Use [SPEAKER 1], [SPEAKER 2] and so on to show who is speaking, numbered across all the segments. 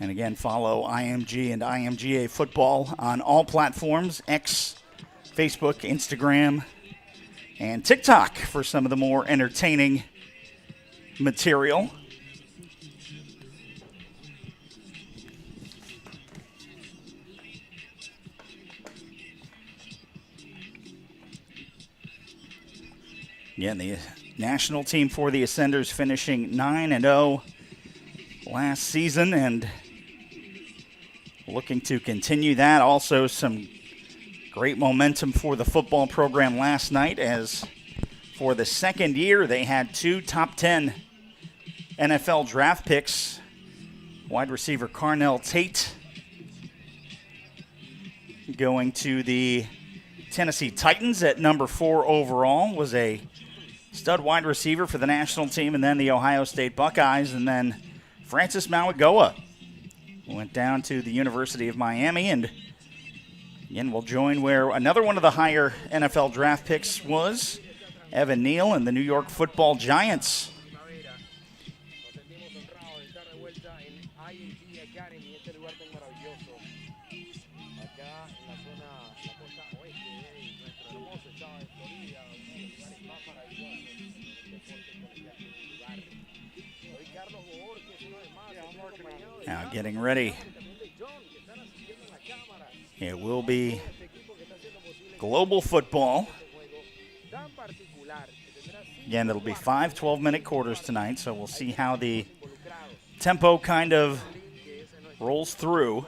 [SPEAKER 1] And again, follow IMG and IMGA football on all platforms, X, Facebook, Instagram, and TikTok for some of the more entertaining material. Again, the national team for the Ascenders finishing 9-0 last season and looking to continue that. Also some great momentum for the football program last night, as for the second year they had 2 top 10 NFL draft picks. Wide receiver Carnell Tate going to the Tennessee Titans at number 4 overall, was a stud wide receiver for the national team, and then the Ohio State Buckeyes. And then Francis Mauigoa went down to the University of Miami, and again we'll join where another one of the higher NFL draft picks was, Evan Neal and the New York Football Giants. Now getting ready. It will be global football. Again, it'll be 5 12-minute quarters tonight, so we'll see how the tempo kind of rolls through.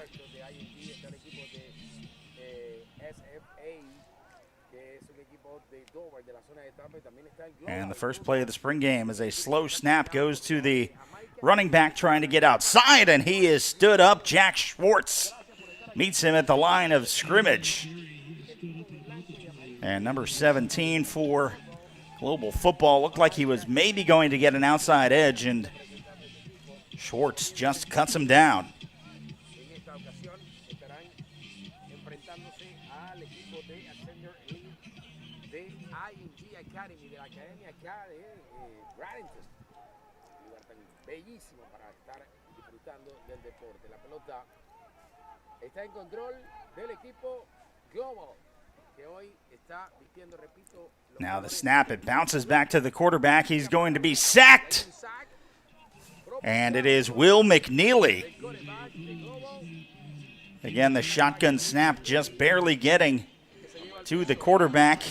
[SPEAKER 1] And the first play of the spring game is a slow snap, goes to the running back trying to get outside, and he is stood up. Jack Schwartz meets him at the line of scrimmage. And number 17 for global football looked like he was maybe going to get an outside edge, and Schwartz just cuts him down. IMG Academy, de la academia acá de Bradenton. Un lugar tan bellísimo para estar disfrutando del deporte. La pelota está en control del equipo Global, que hoy está vistiendo, repito. Now the snap, it bounces back to the quarterback. He's going to be sacked. And it is Will McNeely. Again, the shotgun snap just barely getting to the quarterback.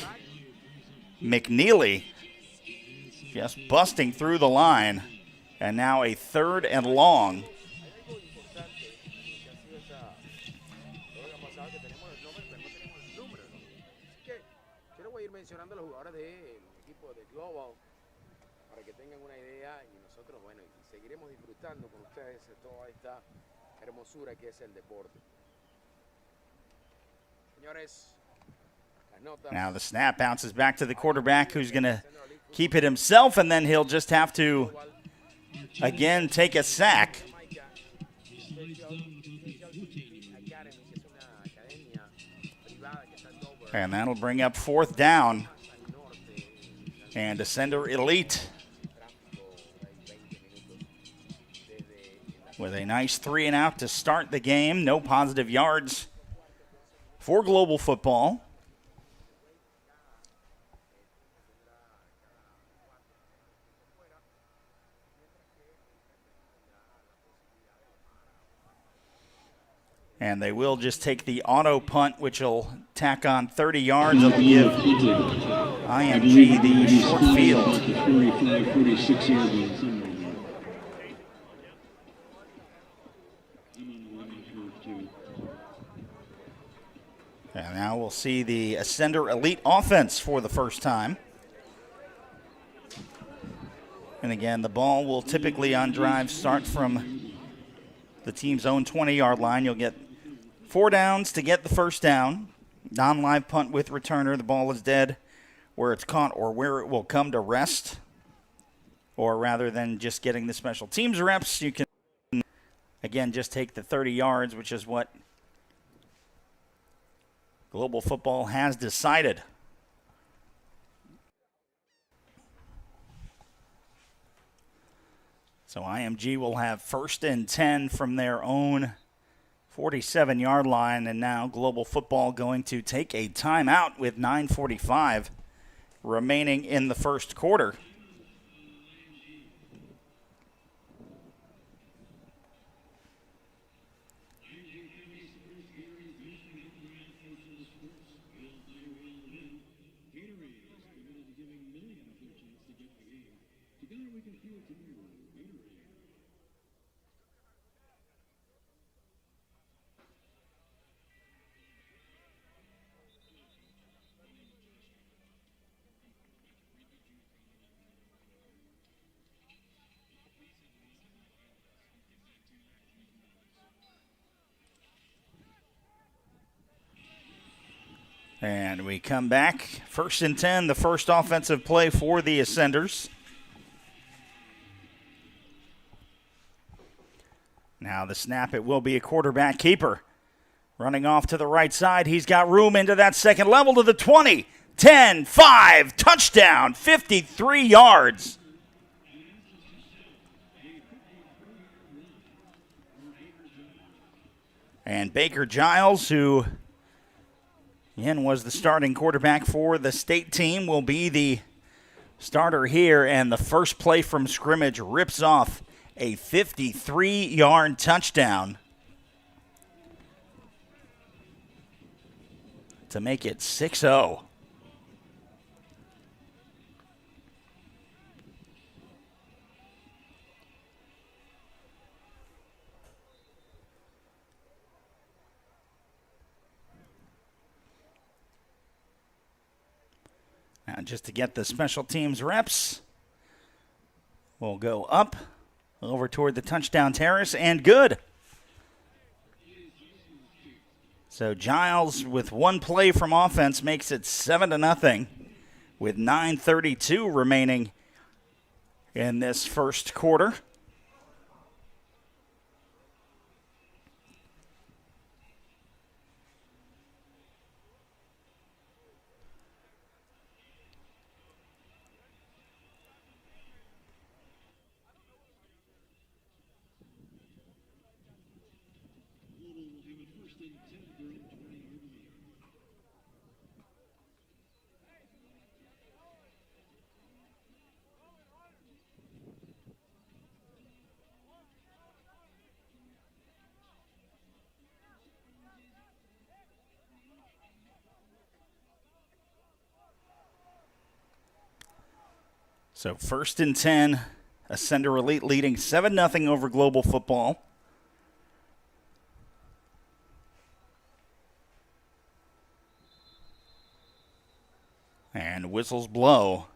[SPEAKER 1] McNeely just busting through the line. And now a 3rd and long. Now the snap bounces back to the quarterback, who's going to keep it himself, and then he'll just have to, again, take a sack. And that'll bring up 4th down. And Ascender Elite with a nice 3-and-out to start the game. No positive yards for global football. And they will just take the auto punt, which will tack on 30 yards. It'll give IMG the short field. And now we'll see the Ascender Elite offense for the first time. And again, the ball will typically on drive start from the team's own 20-yard line. You'll get 4 downs to get the first down. Non-live punt with returner. The ball is dead where it's caught or where it will come to rest. Or rather than just getting the special teams reps, you can, again, just take the 30 yards, which is what global football has decided.
[SPEAKER 2] So IMG will have 1st and 10 from their own 47-yard line, and now Global Football going to take a timeout with 9:45 remaining in the first quarter. And we come back. 1st and 10, the first offensive play for the Ascenders. Now the snap, it will be a quarterback keeper. Running off to the right side, he's got room into that second level to the 20. 10, 5, touchdown, 53 yards. And Baker Giles, who again was the starting quarterback for the state team, will be the starter here. And the first play from scrimmage rips off a 53-yard touchdown to make it 6-0. Now, just to get the special teams reps, we'll go up over toward the touchdown terrace, and good. So Giles, with one play from offense, makes it 7-0 with 9:32 remaining in this first quarter. So 1st and 10, Ascender Elite leading 7-0 over Global Football. And whistles blow.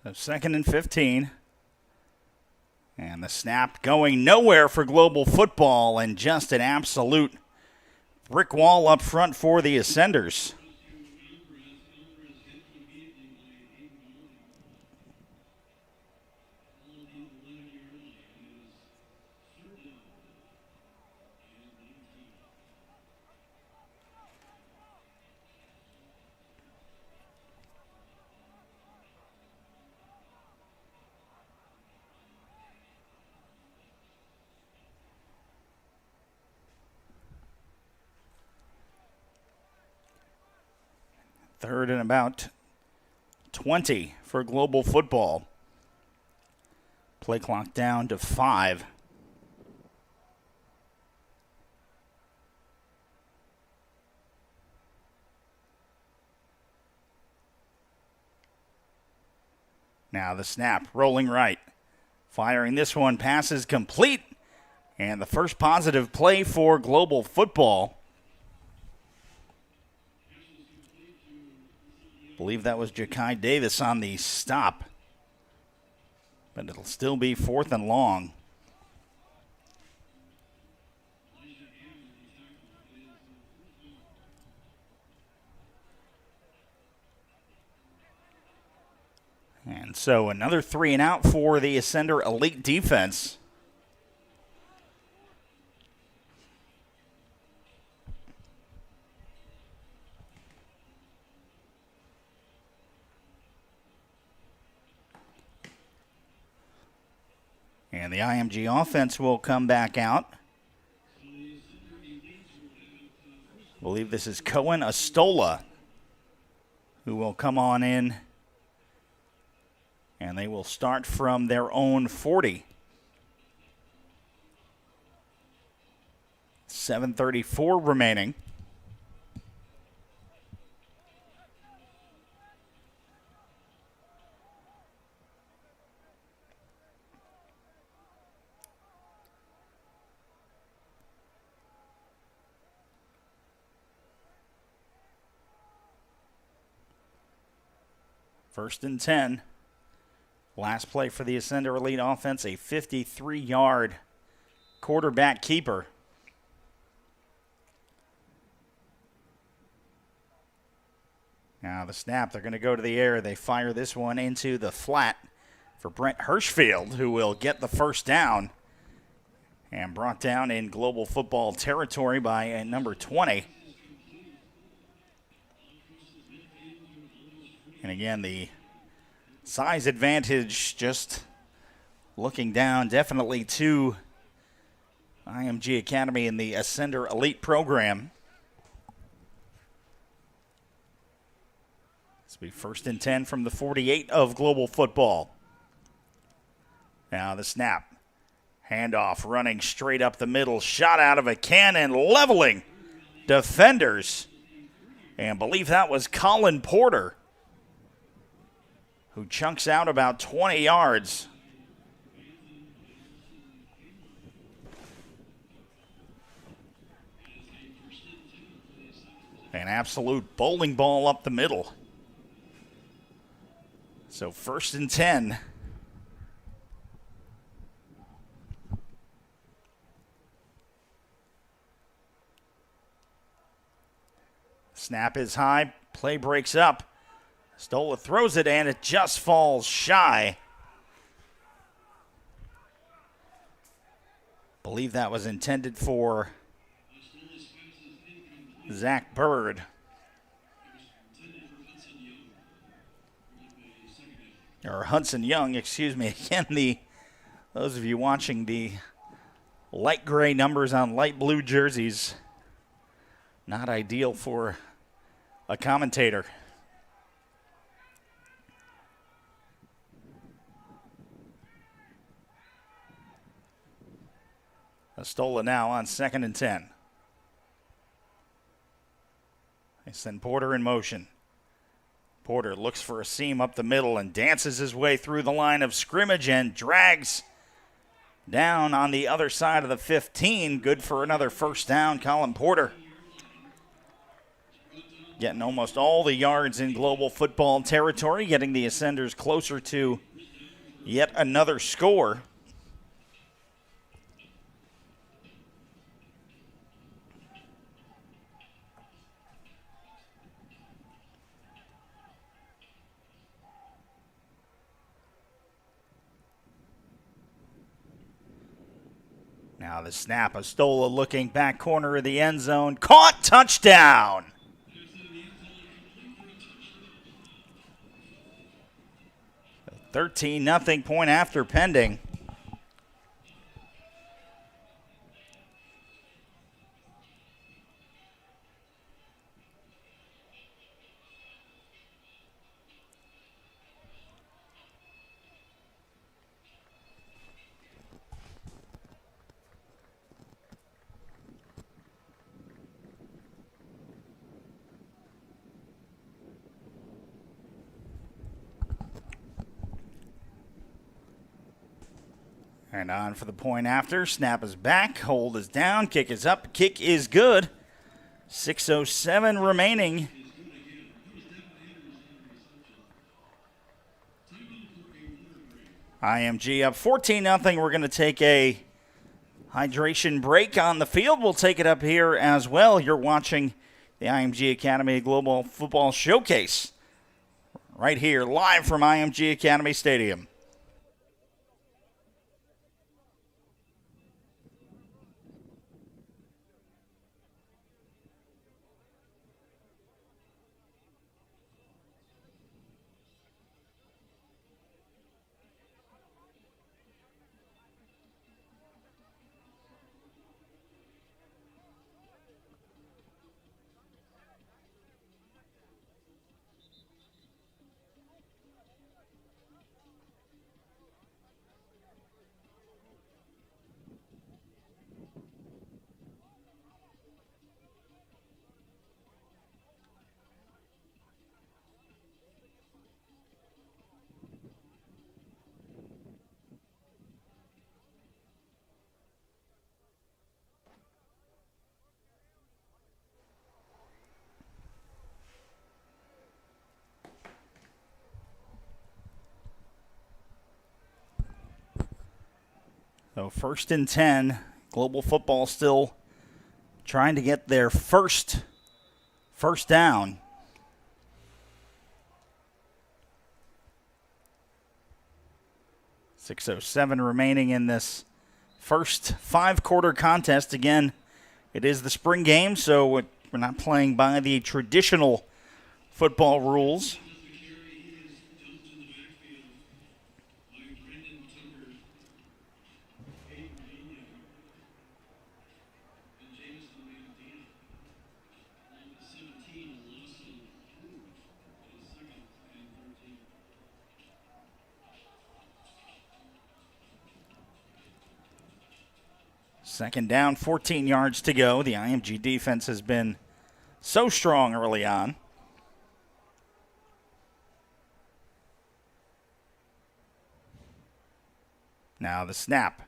[SPEAKER 2] So 2nd and 15. And the snap going nowhere for Global Football, and just an absolute brick wall up front for the Ascenders. Third and about 20 for Global Football. Play clock down to 5. Now the snap, rolling right. Firing this one, passes complete. And the first positive play for Global Football. believe that was Ja'Kai Davis on the stop. But it'll still be 4th and long. And so another 3 and out for the Ascender Elite defense. And the IMG offense will come back out. I believe this is Cohen Astola who will come on in. And they will start from their own 40. 7:34 remaining. First and 10. Last play for the Ascender Elite offense, a 53-yard quarterback keeper. Now the snap, they're going to go to the air. They fire this one into the flat for Brent Hirschfield, who will get the first down. And brought down in global football territory by number 20. And again, the size advantage, just looking down definitely to IMG Academy in the Ascender Elite program. This will be 1st and 10 from the 48 of global football. Now the snap. Handoff running straight up the middle. Shot out of a cannon, leveling defenders. And believe that was Colin Porter, who chunks out about 20 yards. An absolute bowling ball up the middle. So 1st and 10. Snap is high, play breaks up. Stola throws it, and it just falls shy. Believe that was intended for Zach Bird. Or Hudson Young, excuse me. Again, those of you watching, the light gray numbers on light blue jerseys, not ideal for a commentator. Astola now on 2nd and 10. They send Porter in motion. Porter looks for a seam up the middle and dances his way through the line of scrimmage and drags down on the other side of the 15. Good for another first down, Colin Porter. Getting almost all the yards in global football territory, getting the Ascenders closer to yet another score. Now the snap, Astola looking back corner of the end zone. Caught, touchdown! A 13-0 point after pending. And on for the point after. Snap is back. Hold is down. Kick is up. Kick is good. 6:07 remaining IMG up 14-0. We're going to take a hydration break on the field. We'll take it up here as well. You're watching the IMG Academy Global Football Showcase right here live from IMG Academy Stadium. So 1st and 10, Global Football still trying to get their first down. .607 remaining in this first 5-quarter contest. Again, it is the spring game, so we're not playing by the traditional football rules. Second down, 14 yards to go. The IMG defense has been so strong early on. Now the snap.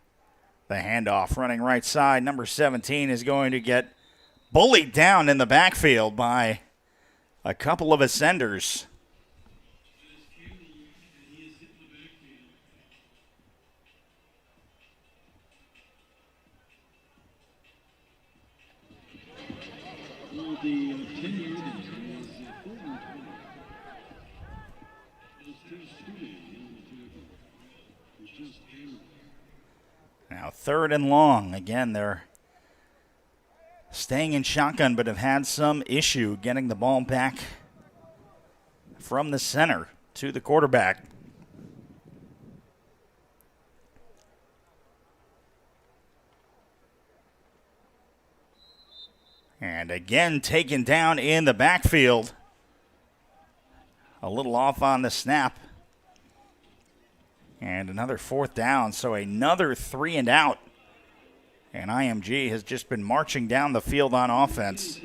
[SPEAKER 2] The handoff running right side. Number 17 is going to get bullied down in the backfield by a couple of ascenders. Now 3rd and long. Again, they're staying in shotgun, but have had some issue getting the ball back from the center to the quarterback. And again, taken down in the backfield. A little off on the snap. And another 4th down, so another 3 and out. And IMG has just been marching down the field on offense.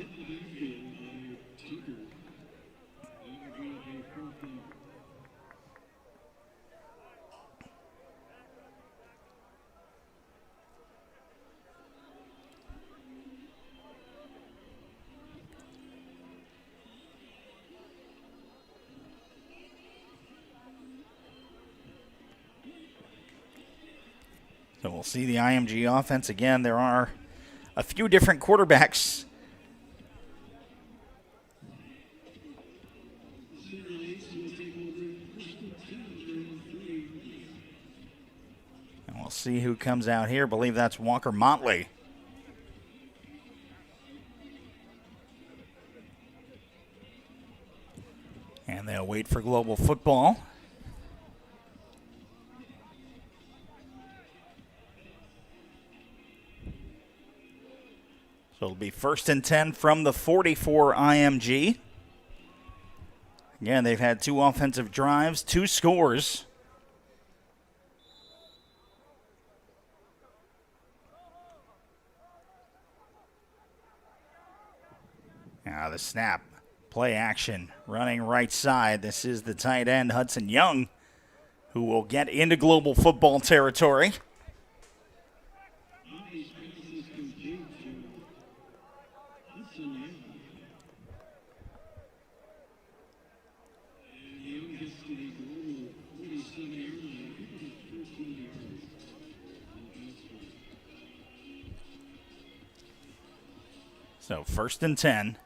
[SPEAKER 2] So we'll see the IMG offense again. There are a few different quarterbacks. And we'll see who comes out here. I believe that's Walker Motley. And they'll wait for Global Football. So it'll be 1st and 10 from the 44 IMG. Again, they've had 2 offensive drives, 2 scores. Now the snap, play action, running right side. This is the tight end, Hudson Young, who will get into Global Football territory. So 1st and 10.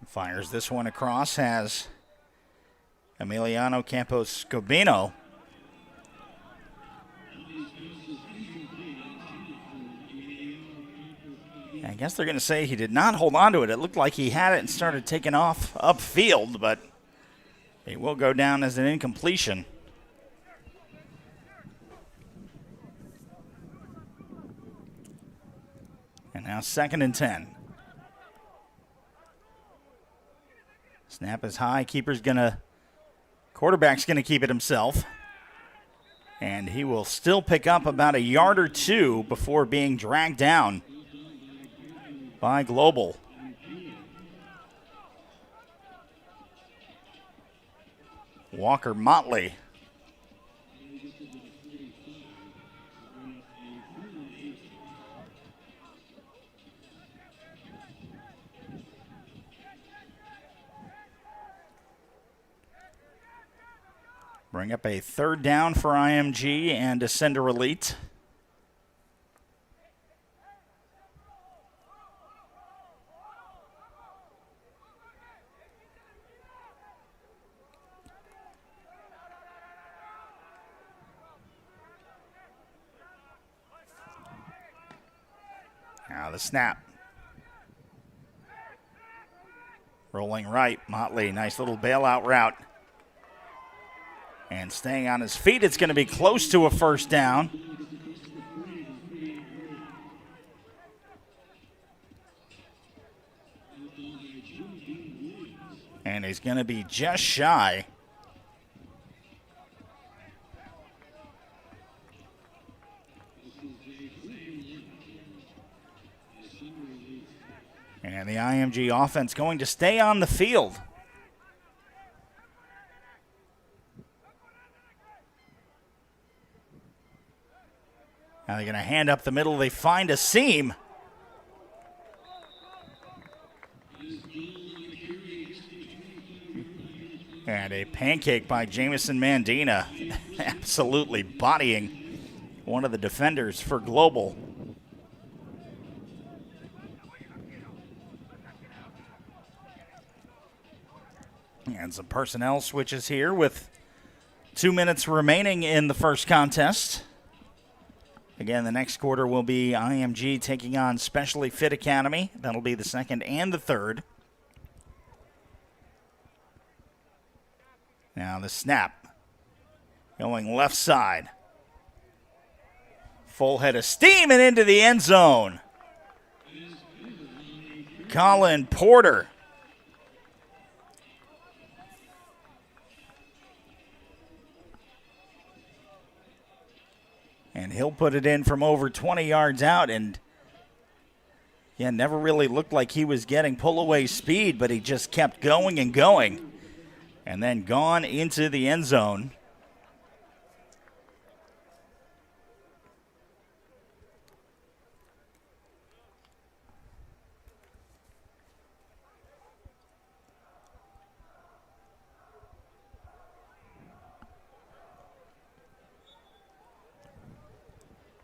[SPEAKER 2] Fires this one across, has Emiliano Campos Scobino. I guess they're going to say he did not hold on to it. It looked like he had it and started taking off upfield, but it will go down as an incompletion. And now 2nd and 10. Snap is high. Quarterback's going to keep it himself. And he will still pick up about a yard or two before being dragged down by Global. Walker Motley. Bring up a 3rd down for IMG and Ascender Elite. Now the snap. Rolling right, Motley, nice little bailout route. And staying on his feet, it's going to be close to a 1st down. And he's going to be just shy. And the IMG offense going to stay on the field. Now they're going to hand up the middle. They find a seam. And a pancake by Jamison Mandina. Absolutely bodying one of the defenders for Global. And some personnel switches here with 2 minutes remaining in the first contest. Again, the next quarter will be IMG taking on Specially Fit Academy. That'll be the 2nd and the 3rd. Now the snap. Going left side. Full head of steam and into the end zone. Colin Porter. And he'll put it in from over 20 yards out. And, yeah, never really looked like he was getting pull-away speed, but he just kept going and going. And then gone into the end zone.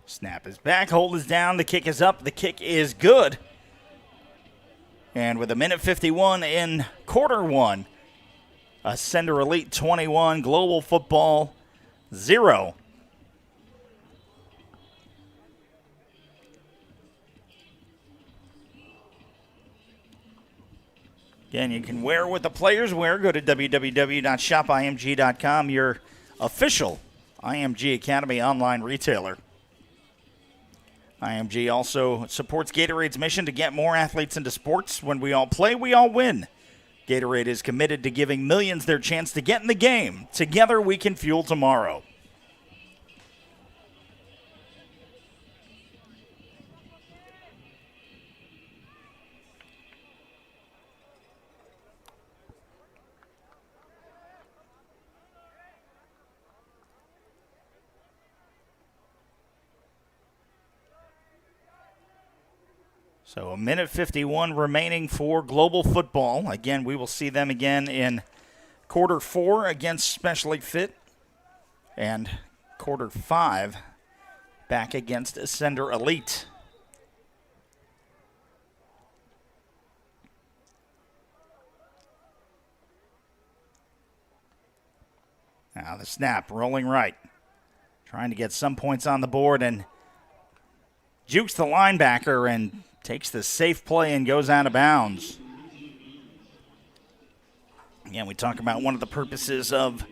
[SPEAKER 2] Snap is back, hold is down, the kick is up, the kick is good. And with 1:51 in quarter one, Ascender Elite 21, Global Football 0. Again, you can wear what the players wear. Go to www.shopimg.com, your official IMG Academy online retailer. IMG also supports Gatorade's mission to get more athletes into sports. When we all play, we all win. Gatorade is committed to giving millions their chance to get in the game. Together, we can fuel tomorrow. So a minute 51 remaining for global football. Again, we will see them again in quarter 4 against Specially Fit, and quarter 5 back against Ascender Elite. Now the snap, rolling right. Trying to get some points on the board, and jukes the linebacker and takes the safe play and goes out of bounds. Again, we talk about one of the purposes of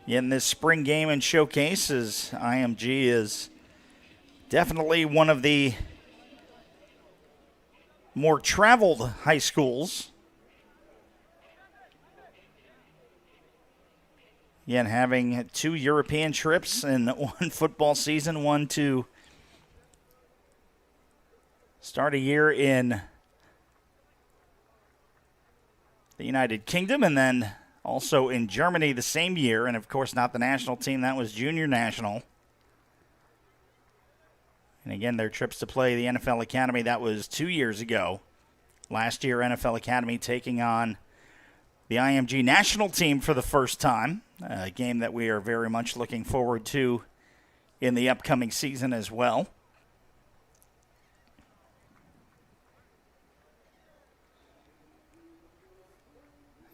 [SPEAKER 2] in this spring game and showcase is IMG is definitely one of the more traveled high schools. Again, having 2 European trips in one football season, one to start a year in the United Kingdom, and then also in Germany the same year, and of course not the national team, that was junior national. And again, their trips to play the NFL Academy, that was 2 years ago. Last year, NFL Academy taking on the IMG national team for the first time, a game that we are very much looking forward to in the upcoming season as well.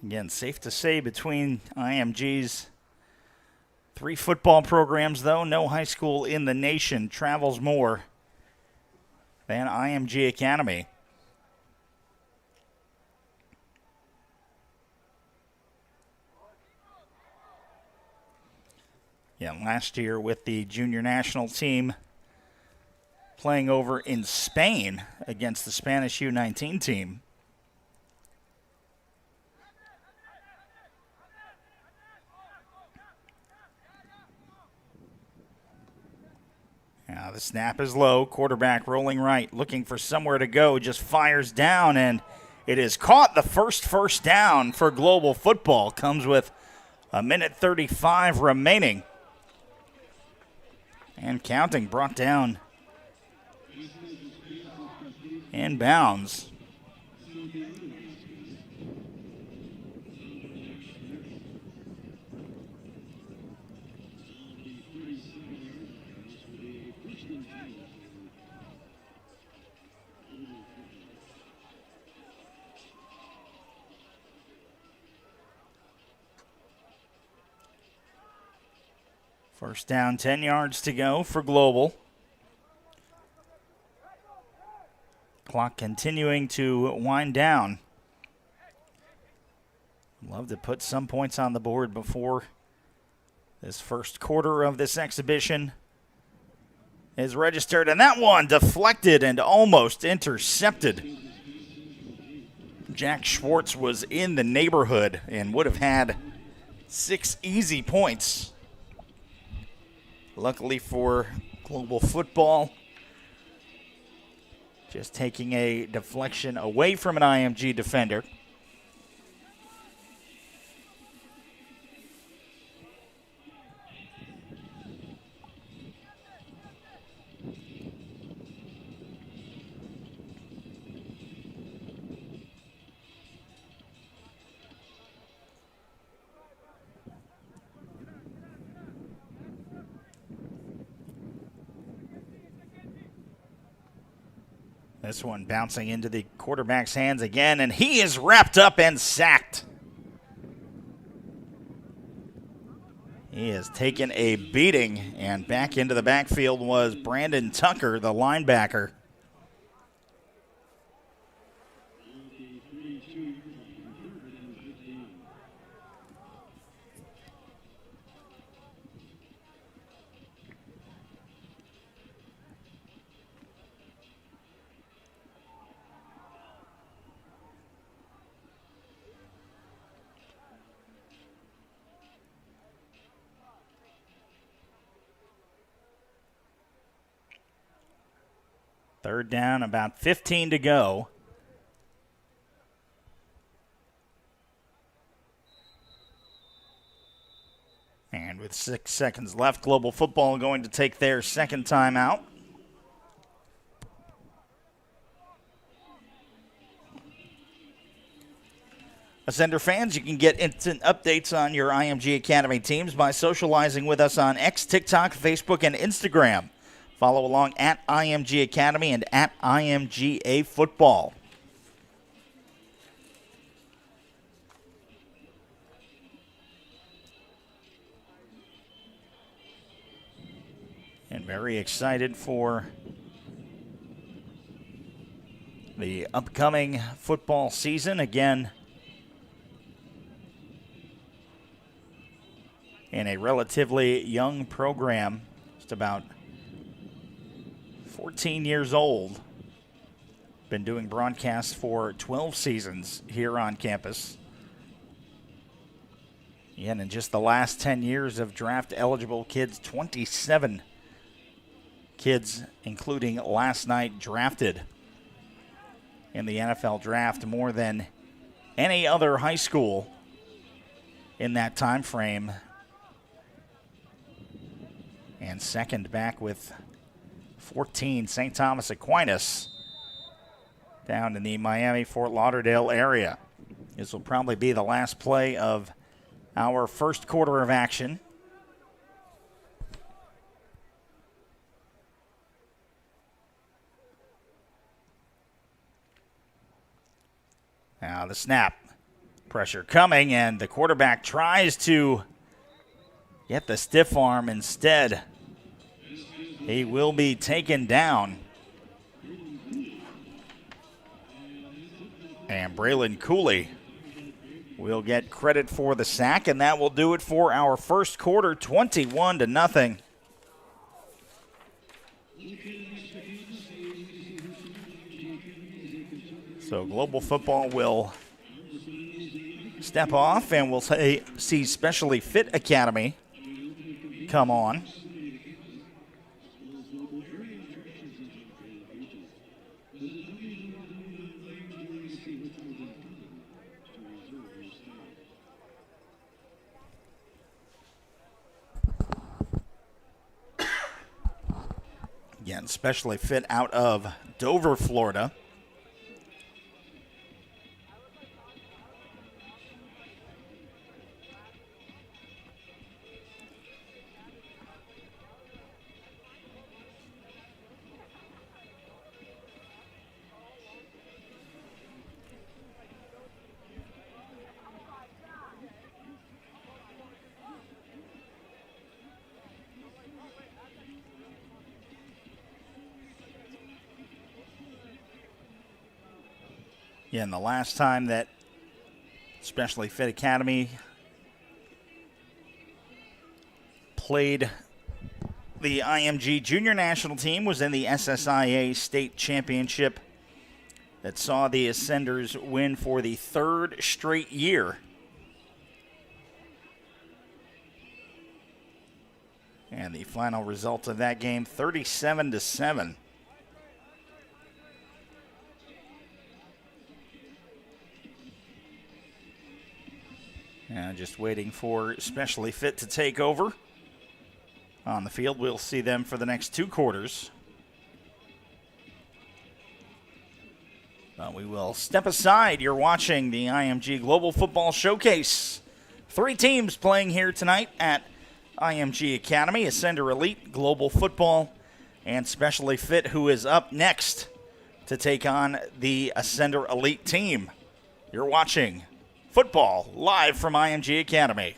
[SPEAKER 2] Again, safe to say between IMG's 3 football programs, though, no high school in the nation travels more than IMG Academy. Yeah, last year with the junior national team playing over in Spain against the Spanish U19 team. Now the snap is low, quarterback rolling right, looking for somewhere to go, just fires down, and it is caught. The first down for global football comes with a minute 35 remaining. And counting, brought down in bounds. First down, 10 yards to go for Global. Clock continuing to wind down. Love to put some points on the board before this first quarter of this exhibition is registered. And that one deflected and almost intercepted. Jack Schwartz was in the neighborhood and would have had 6 easy points. Luckily for global football, just taking a deflection away from an IMG defender. This one bouncing into the quarterback's hands again, and he is wrapped up and sacked. He has taken a beating, and back into the backfield was Brandon Tucker, the linebacker. Third down, about 15 to go. And with 6 seconds left, Global Football going to take their second time out. Ascender fans, you can get instant updates on your IMG Academy teams by socializing with us on X, TikTok, Facebook, and Instagram. Follow along at IMG Academy and at IMGA Football. And very excited for the upcoming football season. Again, in a relatively young program, just about 14 years old. Been doing broadcasts for 12 seasons here on campus. And in just the last 10 years of draft-eligible kids, 27 kids, including last night, drafted in the NFL draft, more than any other high school in that time frame. And second back with 14, St. Thomas Aquinas down in the Miami-Fort Lauderdale area. This will probably be the last play of our first quarter of action. Now the snap. Pressure coming, and the quarterback tries to get the stiff arm instead. He will be taken down. And Braylon Cooley will get credit for the sack, and that will do it for our first quarter, 21-0. So Global Football will step off, and we'll see Specially Fit Academy come on. Again, Specially Fit out of Dover, Florida. Yeah, and the last time that Specially Fit Academy played the IMG Junior National Team was in the SSIA State Championship that saw the Ascenders win for the third straight year. And the final result of that game, 37-7. Just waiting for Specially Fit to take over on the field. We'll see them for the next two quarters. We will step aside. You're watching the IMG Global Football Showcase. 3 teams playing here tonight at IMG Academy: Ascender Elite, Global Football, and Specially Fit, who is up next to take on the Ascender Elite team. You're watching football live from IMG Academy.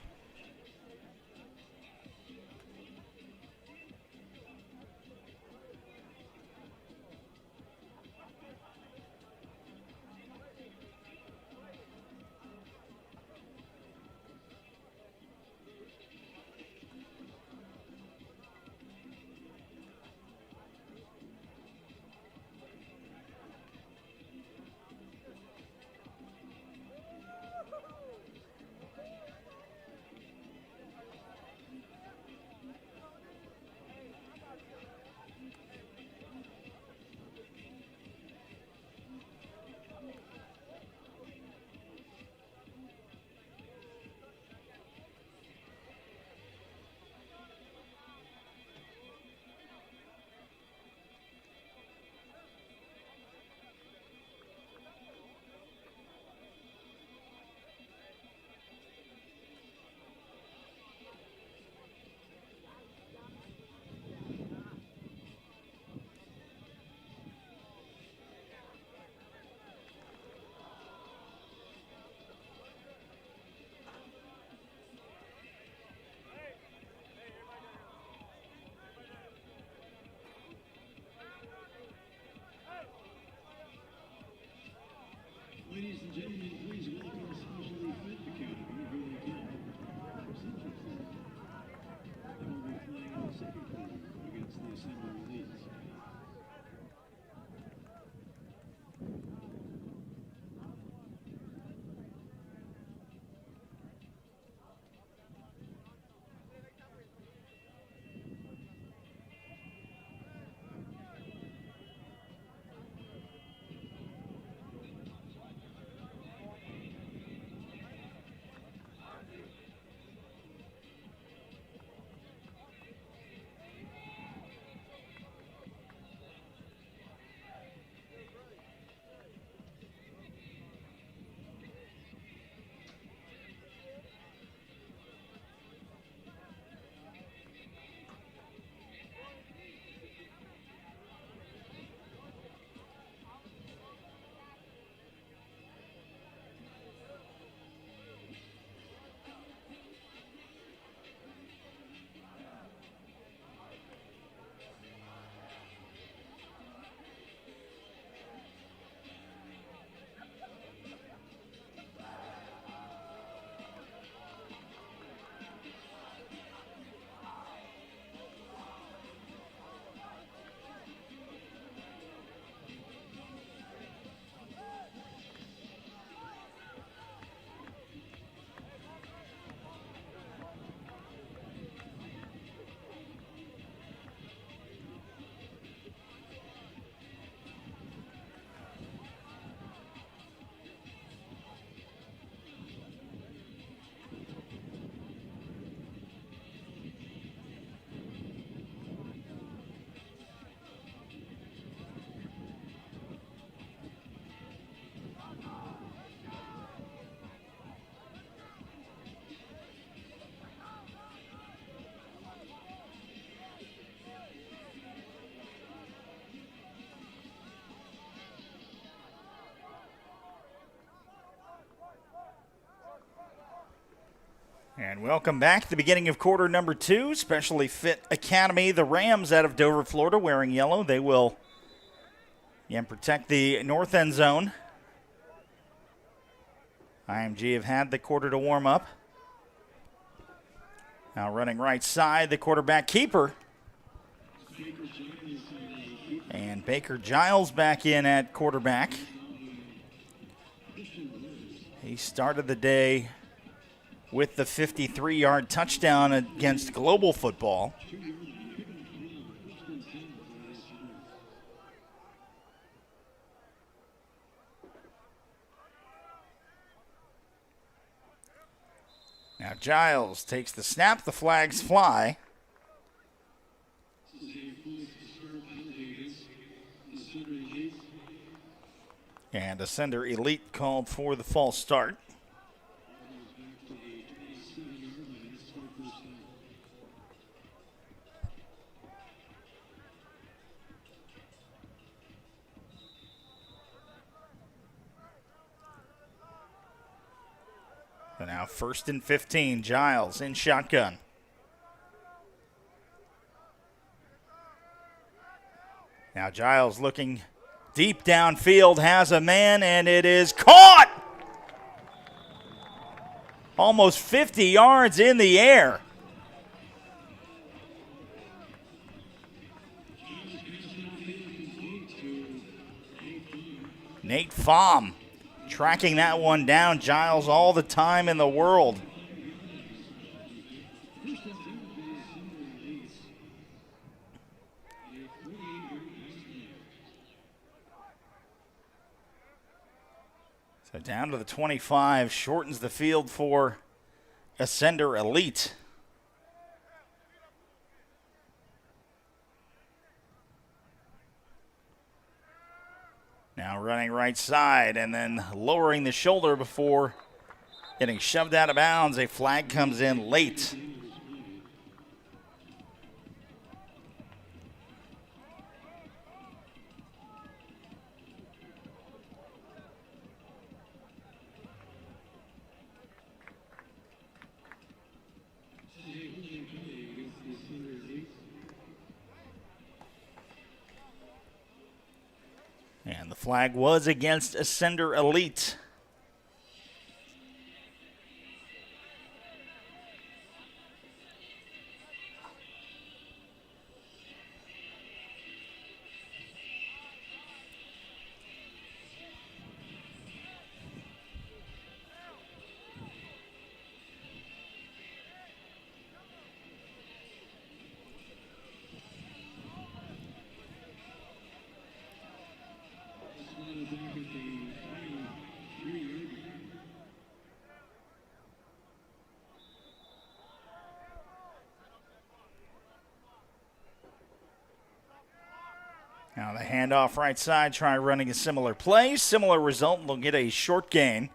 [SPEAKER 2] And welcome back to the beginning of quarter number 2. Specially Fit Academy, the Rams out of Dover, Florida, wearing yellow. They will protect the north end zone. IMG have had the quarter to warm up. Now running right side, the quarterback keeper. And Baker Giles back in at quarterback. He started the day with the 53-yard touchdown against Global Football. Now Giles takes the snap, the flags fly. And Ascender Elite called for the false start. So now 1st and 15, Giles in shotgun. Now Giles looking deep downfield, has a man, and it is caught! Almost 50 yards in the air. Nate Fahm tracking that one down. Giles all the time in the world. So down to the 25, shortens the field for Ascender Elite. Now running right side and then lowering the shoulder before getting shoved out of bounds. A flag comes in late. And the flag was against Ascender Elite. Now the handoff right side, try running a similar play. Similar result, they'll get a short gain.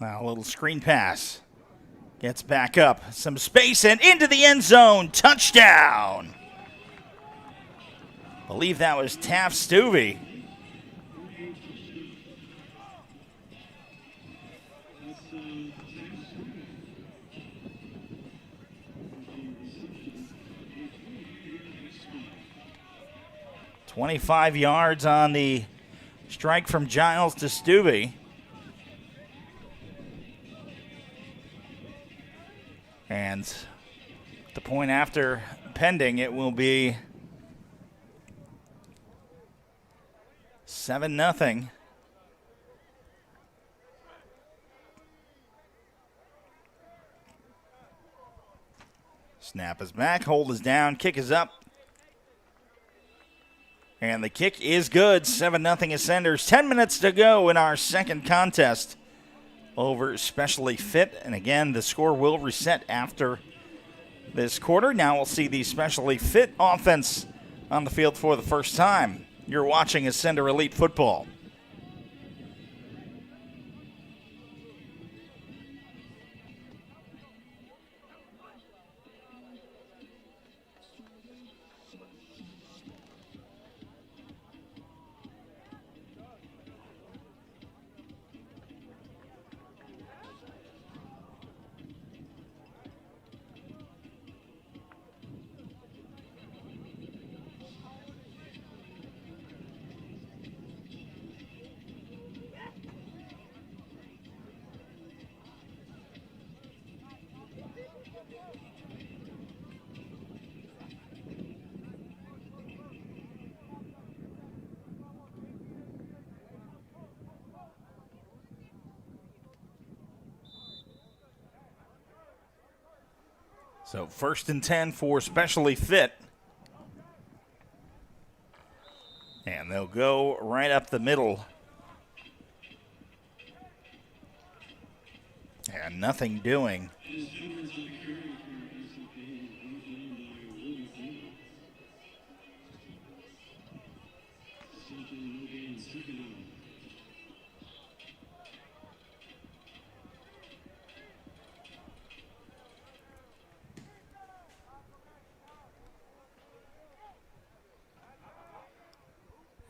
[SPEAKER 2] Now a little screen pass. Gets back up. Some space and into the end zone. Touchdown. I believe that was Taft Stuvey. "25 yards on the strike from Giles to Stuvey. And the point after pending, it will be 7-0. Snap is back, hold is down, kick is up. And the kick is good. 7-0 Ascenders. 10 minutes to go in our second contest over Specially Fit. And again, the score will reset after this quarter. Now we'll see the Specially Fit offense on the field for the first time. You're watching Ascender Elite Football. So 1st and 10 for Specially Fit. And they'll go right up the middle. And nothing doing.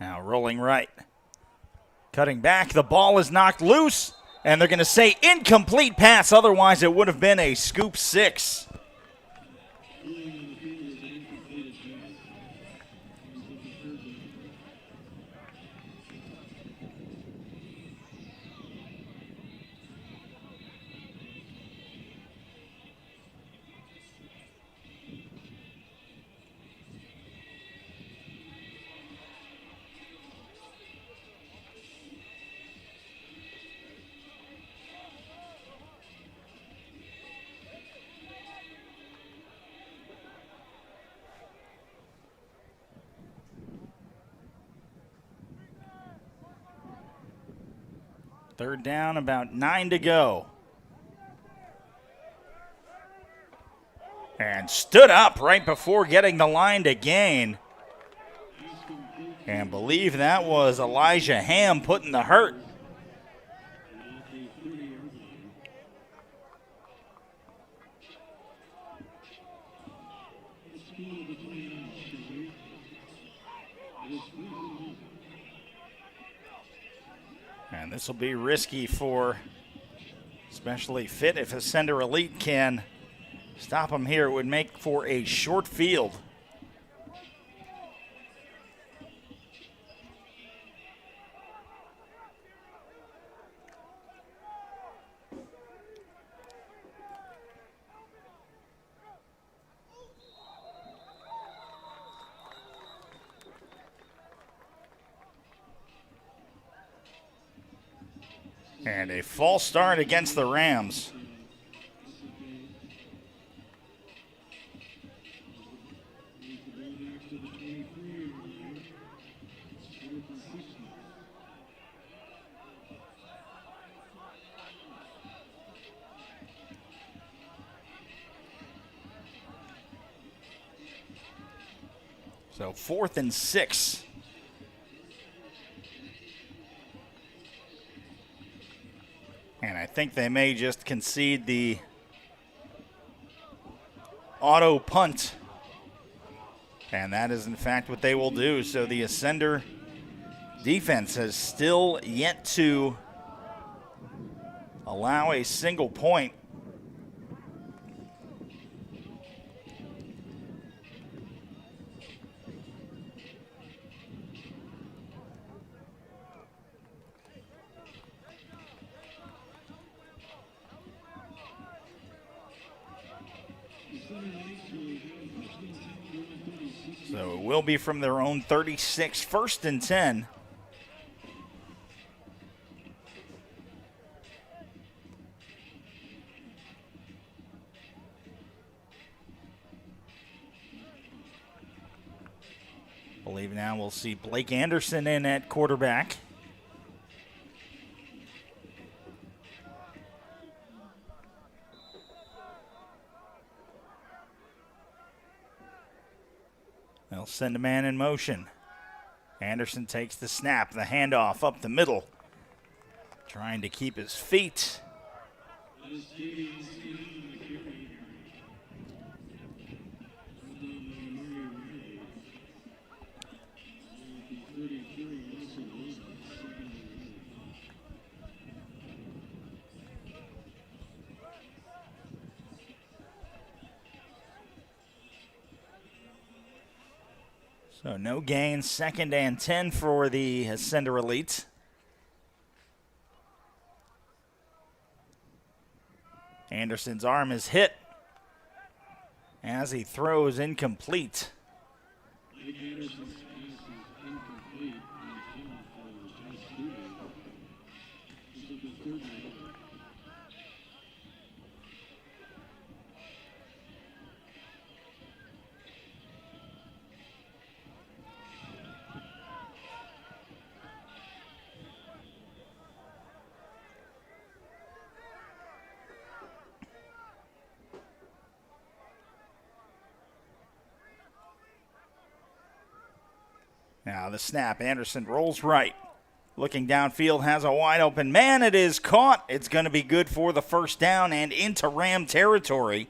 [SPEAKER 2] Now rolling right. Cutting back, the ball is knocked loose, and they're going to say incomplete pass. Otherwise, it would have been a scoop 6. Third down, about 9 to go. And stood up right before getting the line to gain. And believe that was Elijah Ham putting the hurt. And this will be risky for Specially Fit. If Ascender Elite can stop him here, it would make for a short field. And a false start against the Rams. So 4th and 6. And I think they may just concede the auto punt. And that is, in fact, what they will do. So the Ascender defense has still yet to allow a single point. So it will be from their own 36, 1st and 10. I believe now we'll see Blake Anderson in at quarterback. They'll send a man in motion. Anderson takes the snap, the handoff up the middle. Trying to keep his feet. So no gain, 2nd and 10 for the Ascender Elite. Anderson's arm is hit as he throws incomplete. Now the snap, Anderson rolls right. Looking downfield, has a wide open man. It is caught. It's going to be good for the first down and into Ram territory.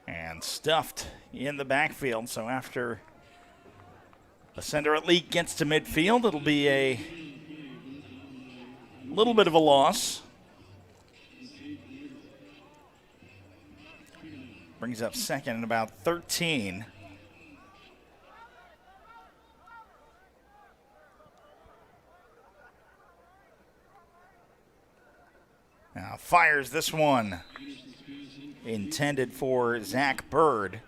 [SPEAKER 2] And stuffed in the backfield. So after Ascender Elite gets to midfield, it'll be a little bit of a loss. Brings up 2nd and about 13. Now fires this one. Intended for Zach Bird.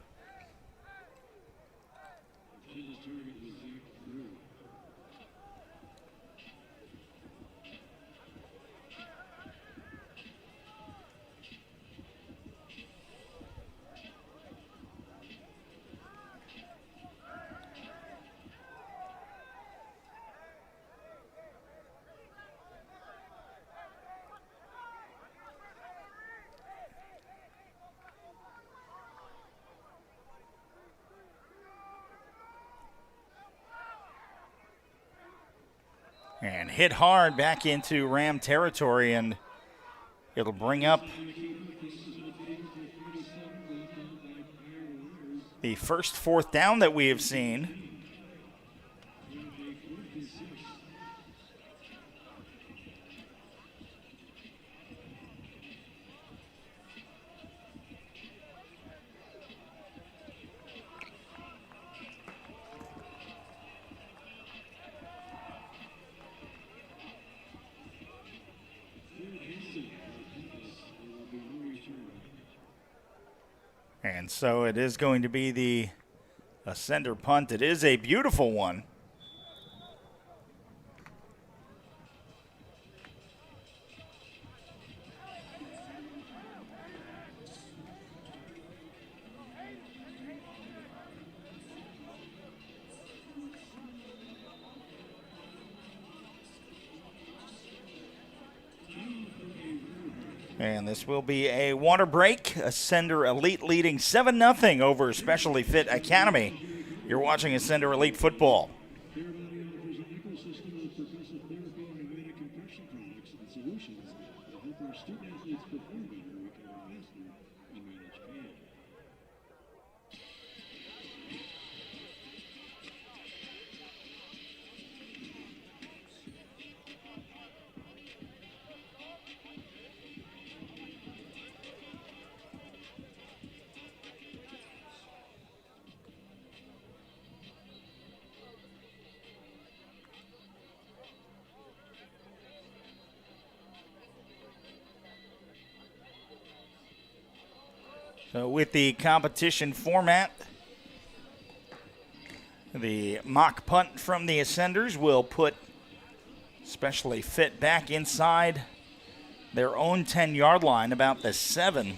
[SPEAKER 2] And hit hard back into Ram territory, and it'll bring up the first 4th down that we have seen. And so it is going to be the Ascender punt. It is a beautiful one. And this will be a water break. Ascender Elite leading 7-0 over Specially Fit Academy. You're watching Ascender Elite football. So with the competition format, The mock punt from the Ascenders will put Especially Fit back inside their own 10-yard line, about the 7.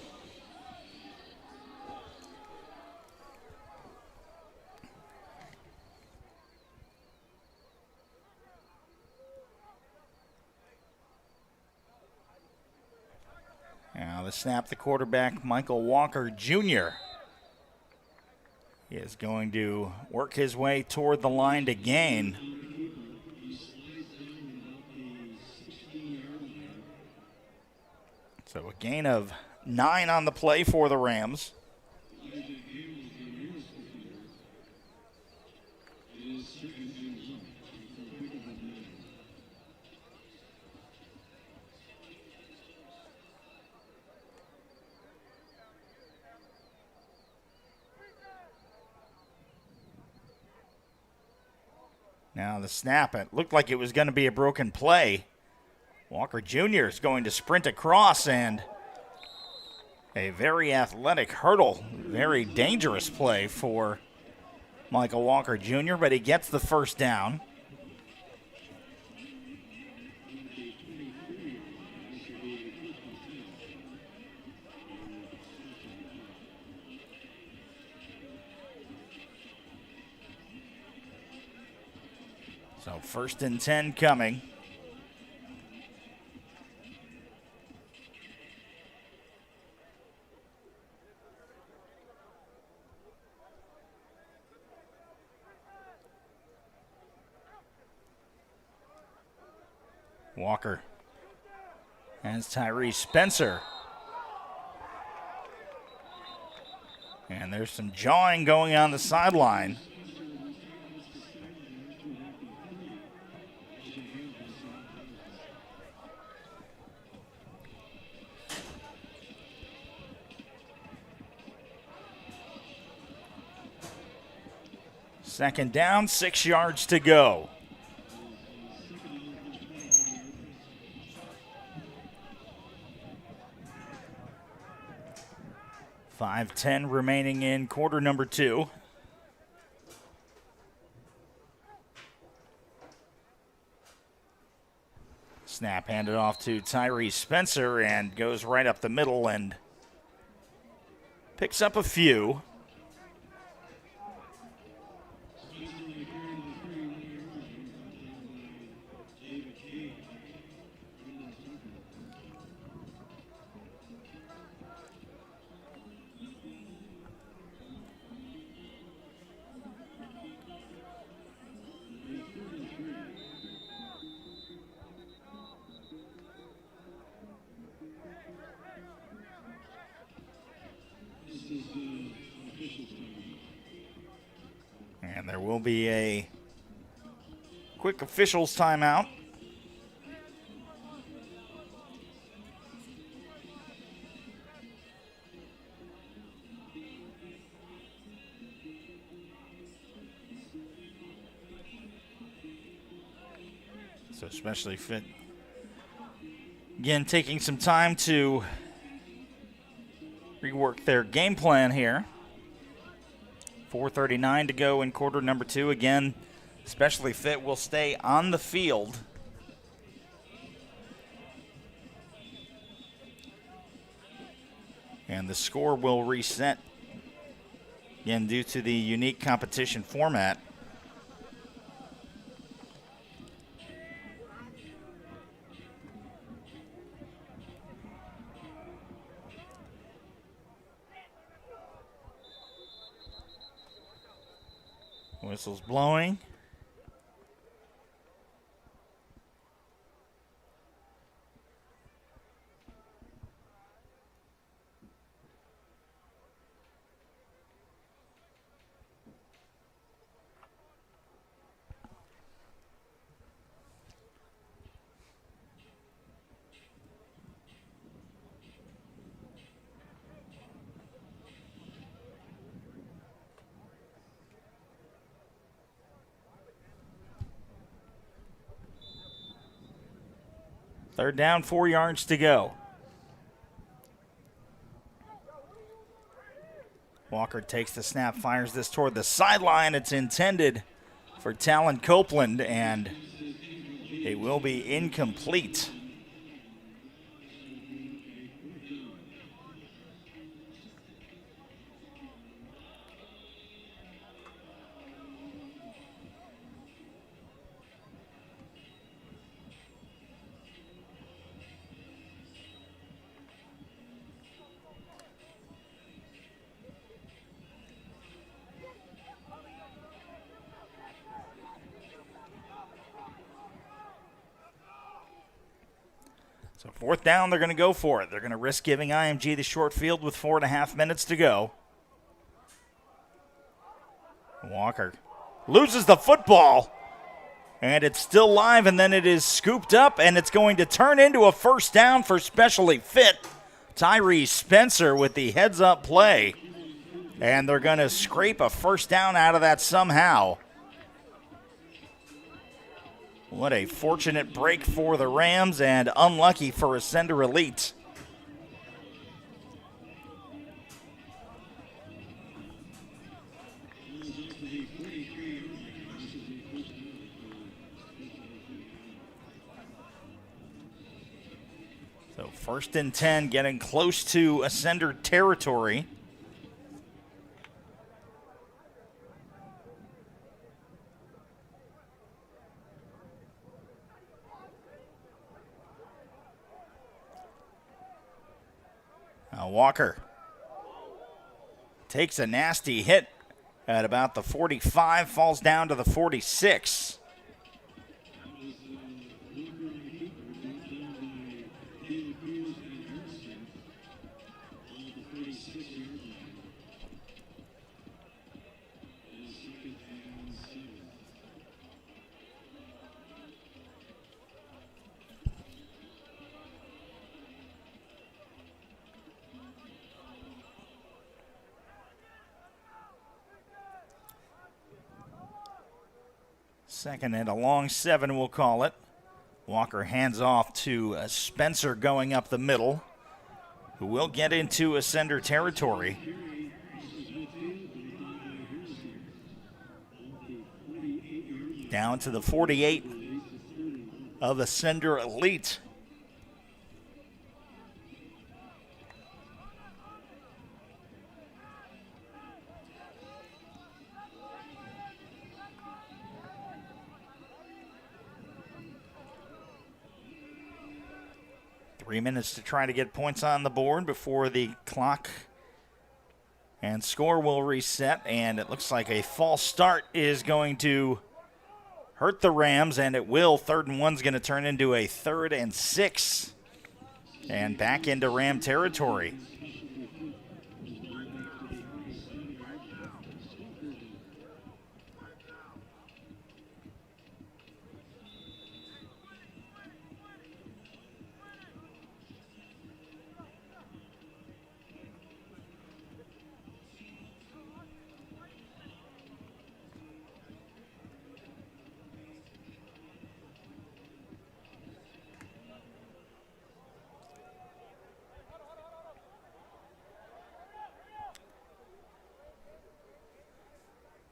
[SPEAKER 2] Now the snap, the quarterback, Michael Walker Jr. is going to work his way toward the line to gain. So a gain of 9 on the play for the Rams. Now the snap, it looked like it was going to be a broken play. Walker Jr. is going to sprint across, and a very athletic hurdle. Very dangerous play for Michael Walker Jr., but he gets the first down. So 1st and 10 coming. Walker has Tyree Spencer. And there's some jawing going on the sideline. Second down, 6 yards to go. .5:10 remaining in quarter number 2. Snap handed off to Tyree Spencer and goes right up the middle and picks up a few. And there will be a quick officials timeout. So Especially Fit, again, taking some time to rework their game plan here. 4:39 to go in quarter number 2. Again, Especially Fit will stay on the field. And the score will reset, again, due to the unique competition format. Whistles blowing. Third down, 4 yards to go. Walker takes the snap, fires this toward the sideline. It's intended for Talon Copeland, and it will be incomplete. So 4th down, they're going to go for it. They're going to risk giving IMG the short field with 4.5 minutes to go. Walker loses the football, and it's still live, and then it is scooped up, and it's going to turn into a 1st down for specially fit Tyree Spencer with the heads-up play. And they're going to scrape a 1st down out of that somehow. What a fortunate break for the Rams and unlucky for Ascender Elite. So 1st and 10, getting close to Ascender territory. Walker takes a nasty hit at about the 45, falls down to the 46. Second and a long 7, we'll call it. Walker hands off to Spencer going up the middle, who will get into Ascender territory. Down to the 48 of Ascender Elite. Three minutes to try to get points on the board before the clock and score will reset. And it looks like a false start is going to hurt the Rams, and it will. 3rd and 1's going to turn into a 3rd and 6. And back into Ram territory.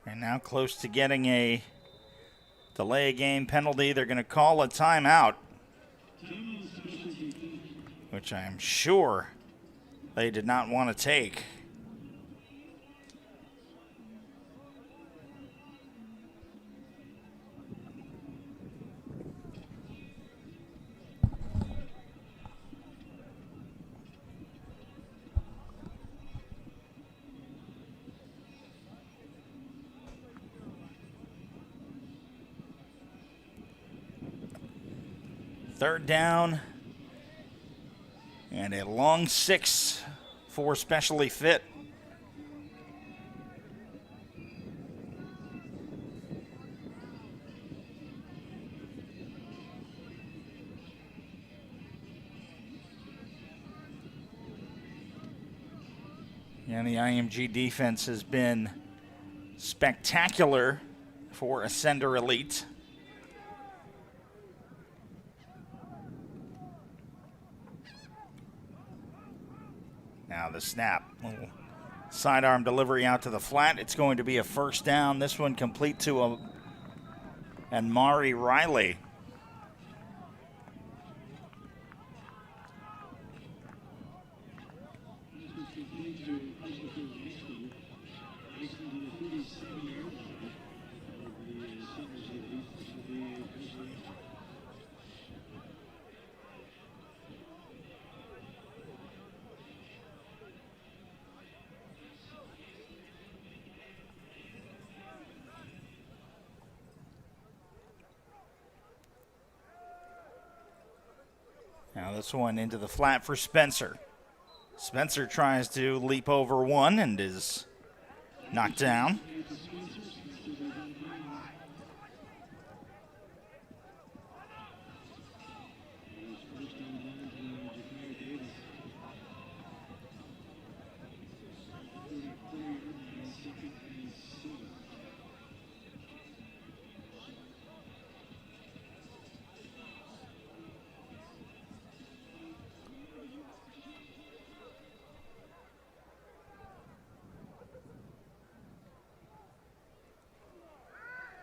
[SPEAKER 2] And now close to getting a delay game penalty. They're going to call a timeout, which I'm sure they did not want to take. Third down and a long 6 for specially fit. And the IMG defense has been spectacular for Ascender Elite. Now the snap. Sidearm delivery out to the flat. It's going to be a first down. This one complete to Mari Riley. Now this one into the flat for Spencer. Spencer tries to leap over one and is knocked down.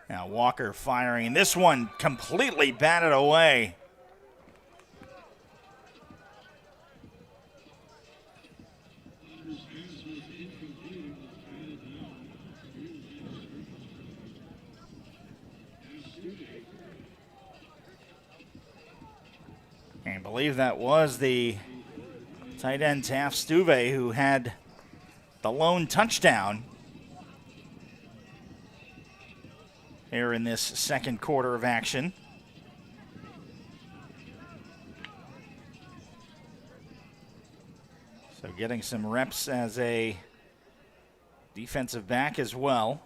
[SPEAKER 2] Now Walker firing. This one completely batted away. I believe that was the tight end Taft Stuve who had the lone touchdown here in this second quarter of action. So getting some reps as a defensive back as well.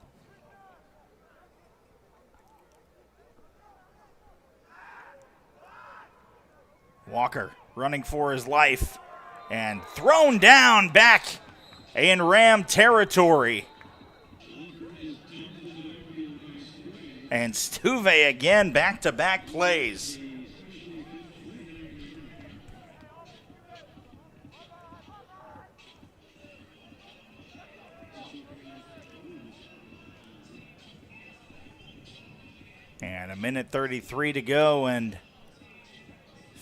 [SPEAKER 2] Walker running for his life and thrown down back in Ram territory. And Stuve again, back-to-back plays. And a minute 33 to go, and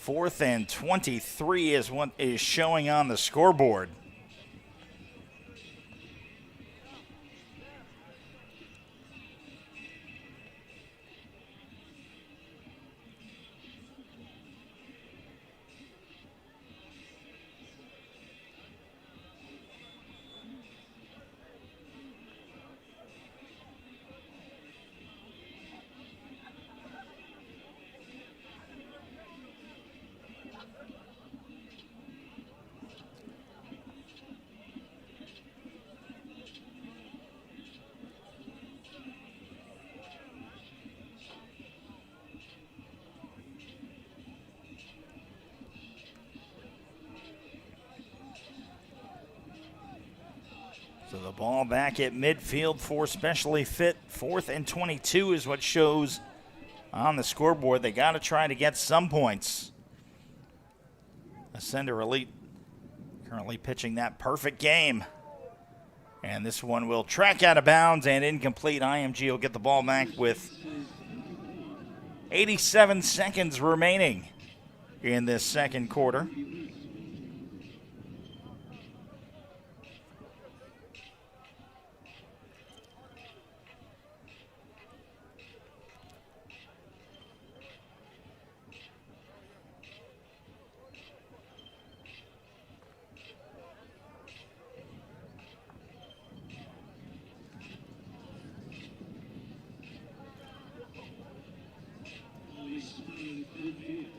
[SPEAKER 2] 4th and 23 is what is showing on the scoreboard. So the ball back at midfield for Specially Fit. 4th and 22 is what shows on the scoreboard. They got to try to get some points. Ascender Elite currently pitching that perfect game. And this one will track out of bounds and incomplete. IMG will get the ball back with 87 seconds remaining in this second quarter.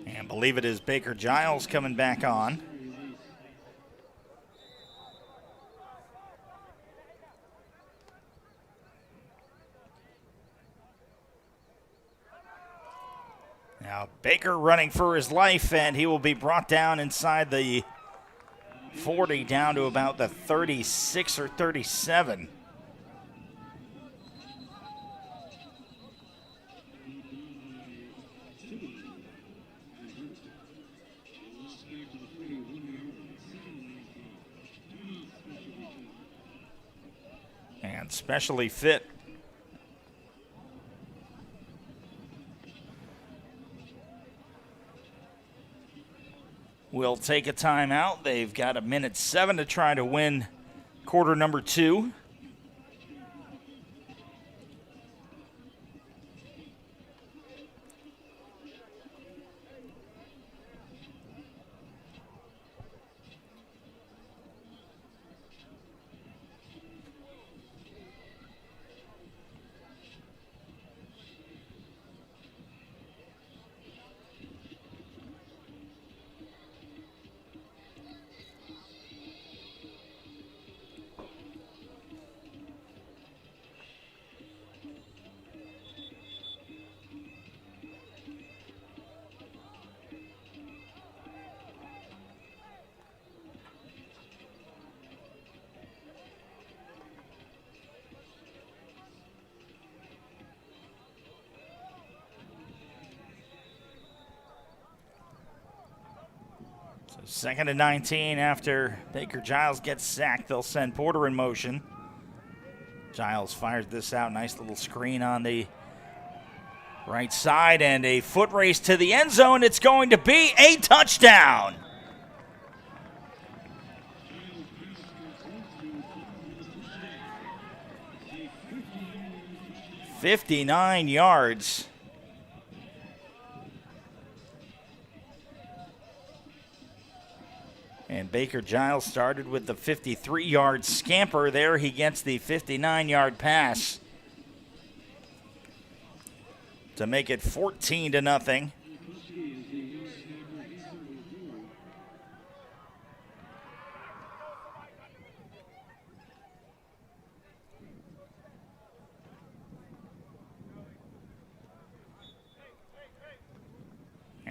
[SPEAKER 2] And believe it is Baker Giles coming back on. Now Baker running for his life, and he will be brought down inside the 40, down to about the 36 or 37. And specially fit. Will take a timeout. They've got 1:07 to try to win quarter number 2. So 2nd and 19 after Baker Giles gets sacked. They'll send Porter in motion. Giles fires this out. Nice little screen on the right side and a foot race to the end zone. It's going to be a touchdown. "59 yards. And Baker Giles started with the 53-yard scamper. There he gets the 59-yard pass to make it 14-0.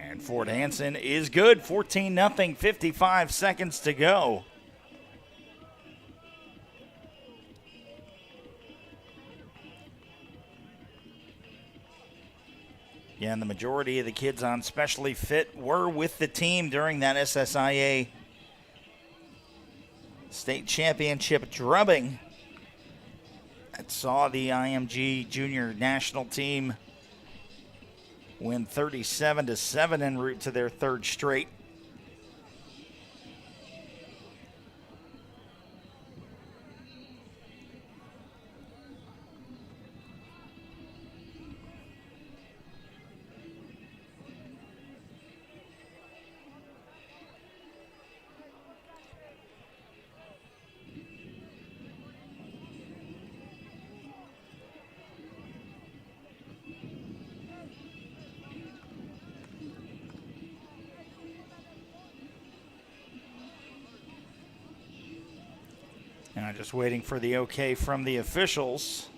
[SPEAKER 2] And Ford Hansen is good. 14-0, 55 seconds to go. Yeah, and the majority of the kids on specially fit were with the team during that SSIA state championship drubbing that saw the IMG junior national team win 37-7 en route to their 3rd straight. Now just waiting for the okay from the officials.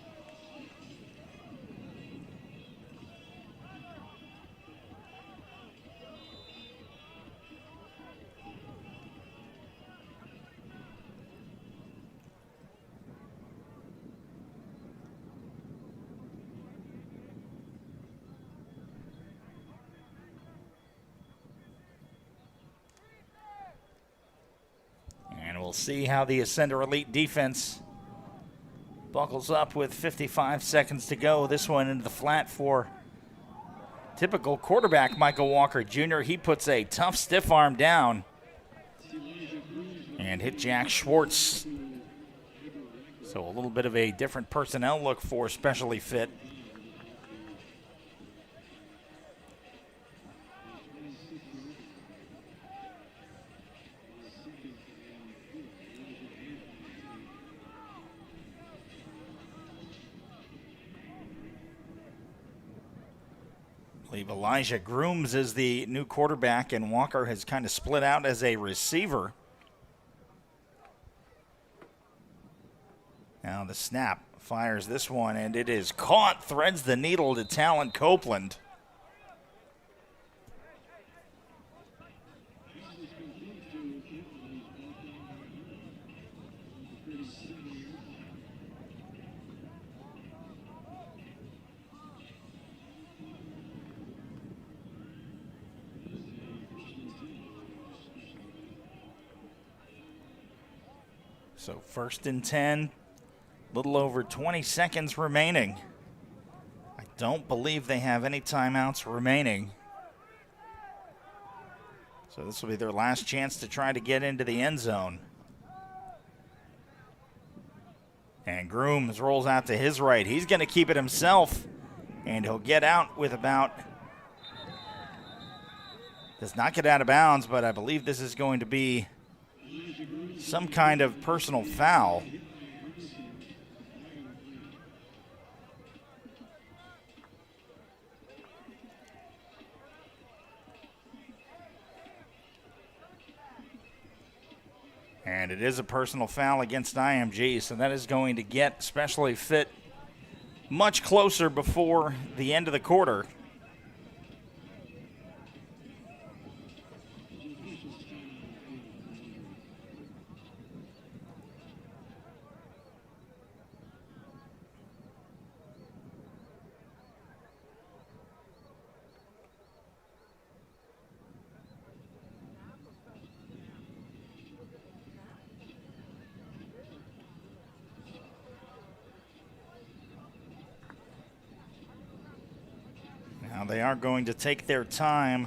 [SPEAKER 2] We'll see how the Ascender Elite defense buckles up with 55 seconds to go. This one into the flat for typical quarterback Michael Walker Jr. He puts a tough stiff arm down and hit Jack Schwartz. So a little bit of a different personnel look for specially fit. I believe Elijah Grooms is the new quarterback, and Walker has kind of split out as a receiver. Now the snap fires this one, and it is caught, threads the needle to Talon Copeland. So 1st and 10 Little over 20 seconds remaining. I don't believe they have any timeouts remaining. So this will be their last chance to try to get into the end zone. And Grooms rolls out to his right. He's going to keep it himself. And he'll get out with about, does not get out of bounds, but I believe this is going to be some kind of personal foul. And it is a personal foul against IMG, so that is going to get Specially Fit much closer before the end of the quarter. Now they are going to take their time.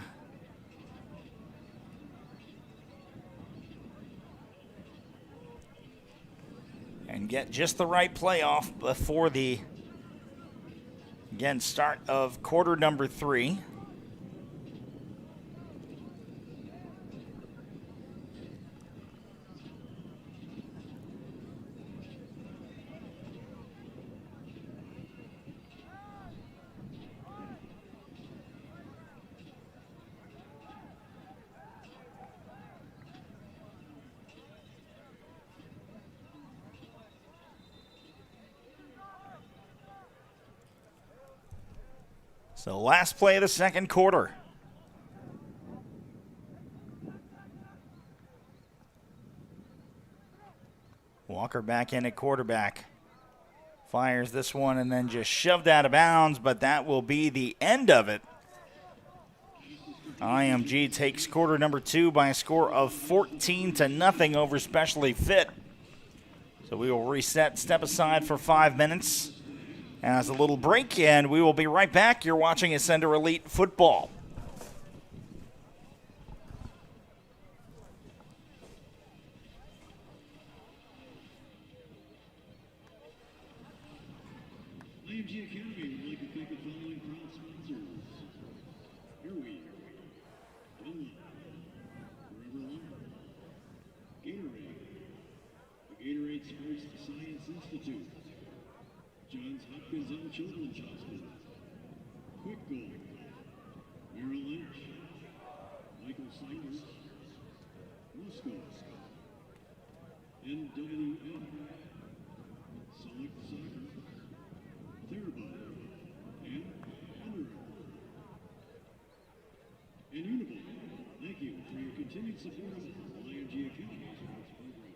[SPEAKER 2] And get just the right play off before the, again, start of quarter number 3. So last play of the second quarter. Walker back in at quarterback. Fires this one and then just shoved out of bounds, but that will be the end of it. IMG takes quarter number 2 by a score of 14-0 over Specially Fit. So we will reset, step aside for 5 minutes as a little break, and we will be right back. You're watching Ascender Elite Football.
[SPEAKER 3] IMG Academy would like to thank the following proud sponsors. Here we are. Forever Alone. Gatorade. The Gatorade Sports Science Institute. Johns Hopkins Young Children's Hospital. Quick Gold. Merrill Lynch. Michael Siders. Musco. NWM. Select Soccer. Therabody. And Under Armour. And Unival. Thank you for your continued support of IMG Academy sports program.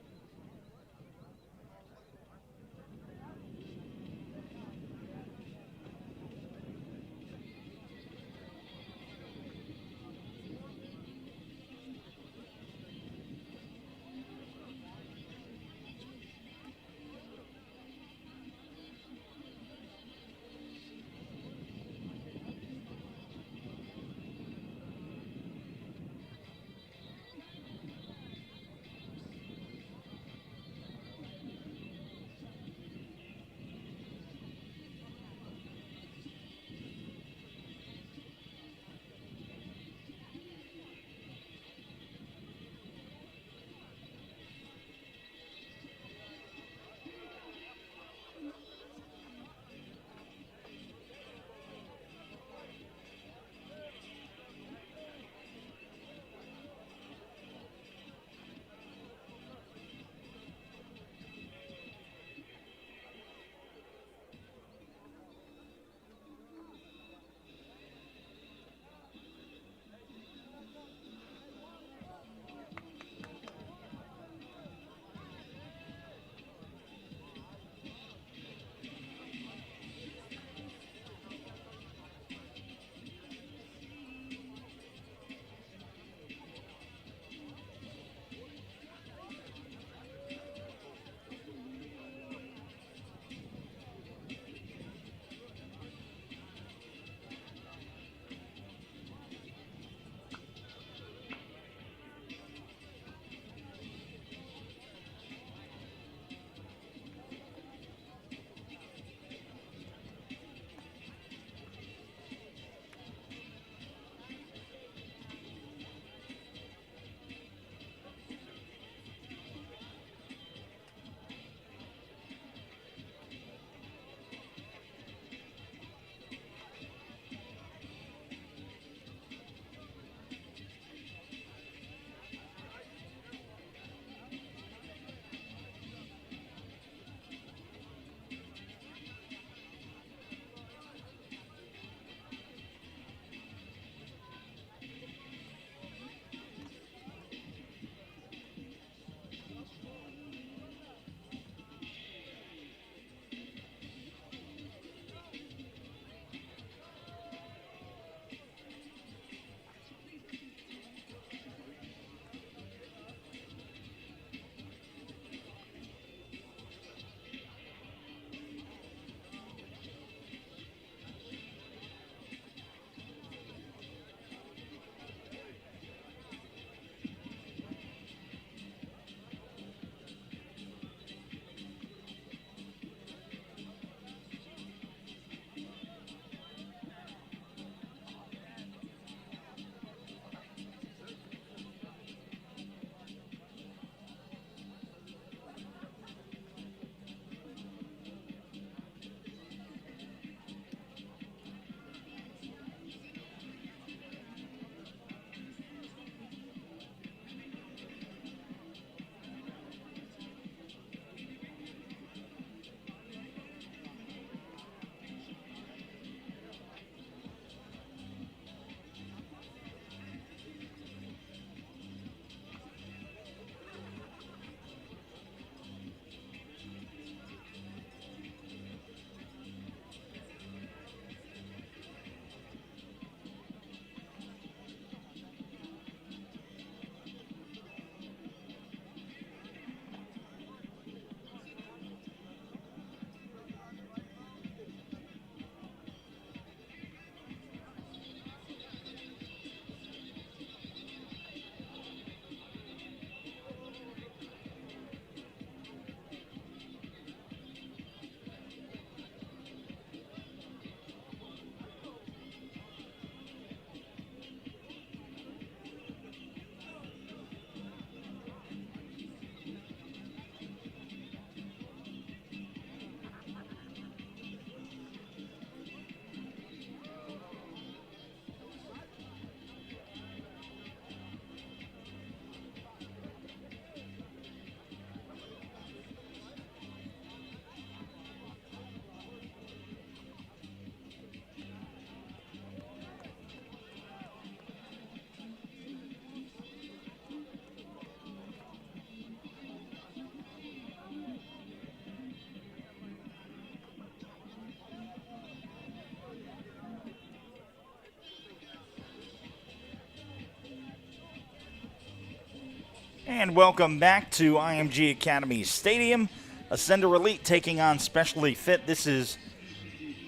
[SPEAKER 2] And welcome back to IMG Academy Stadium. Ascender Elite taking on Specially Fit. This is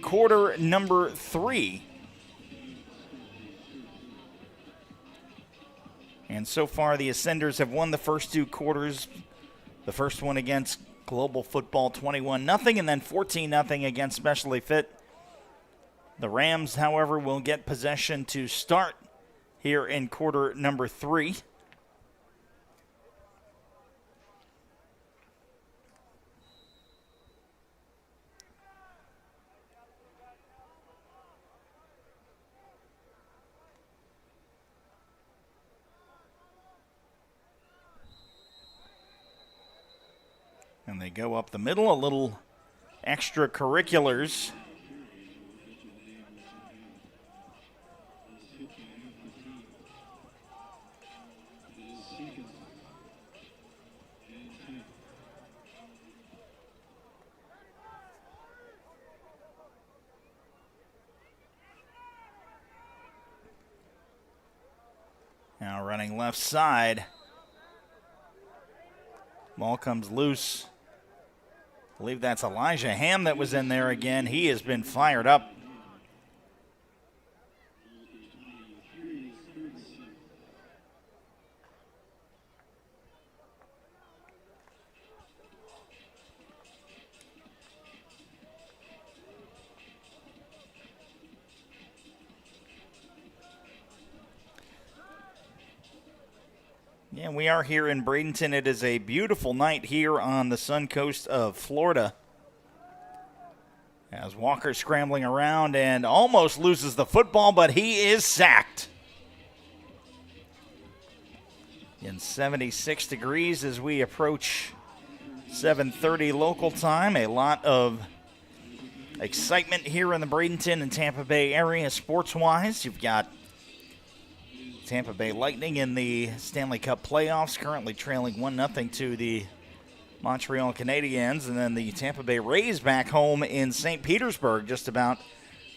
[SPEAKER 2] quarter number 3. And so far, the Ascenders have won the first 2 quarters. The first one against Global Football 21-0, and then 14-0 against Specially Fit. The Rams, however, will get possession to start here in quarter number 3. And they go up the middle, a little extracurriculars. Now running left side. Ball comes loose. I believe that's Elijah Ham that was in there again. He has been fired up. Yeah, we are here in Bradenton. It is a beautiful night here on the sun coast of Florida. As Walker scrambling around and almost loses the football, but he is sacked. In 76 degrees as we approach 7:30 local time. A lot of excitement here in the Bradenton and Tampa Bay area sports-wise. You've got Tampa Bay Lightning in the Stanley Cup playoffs, currently trailing 1-0 to the Montreal Canadiens, and then the Tampa Bay Rays back home in St. Petersburg, just about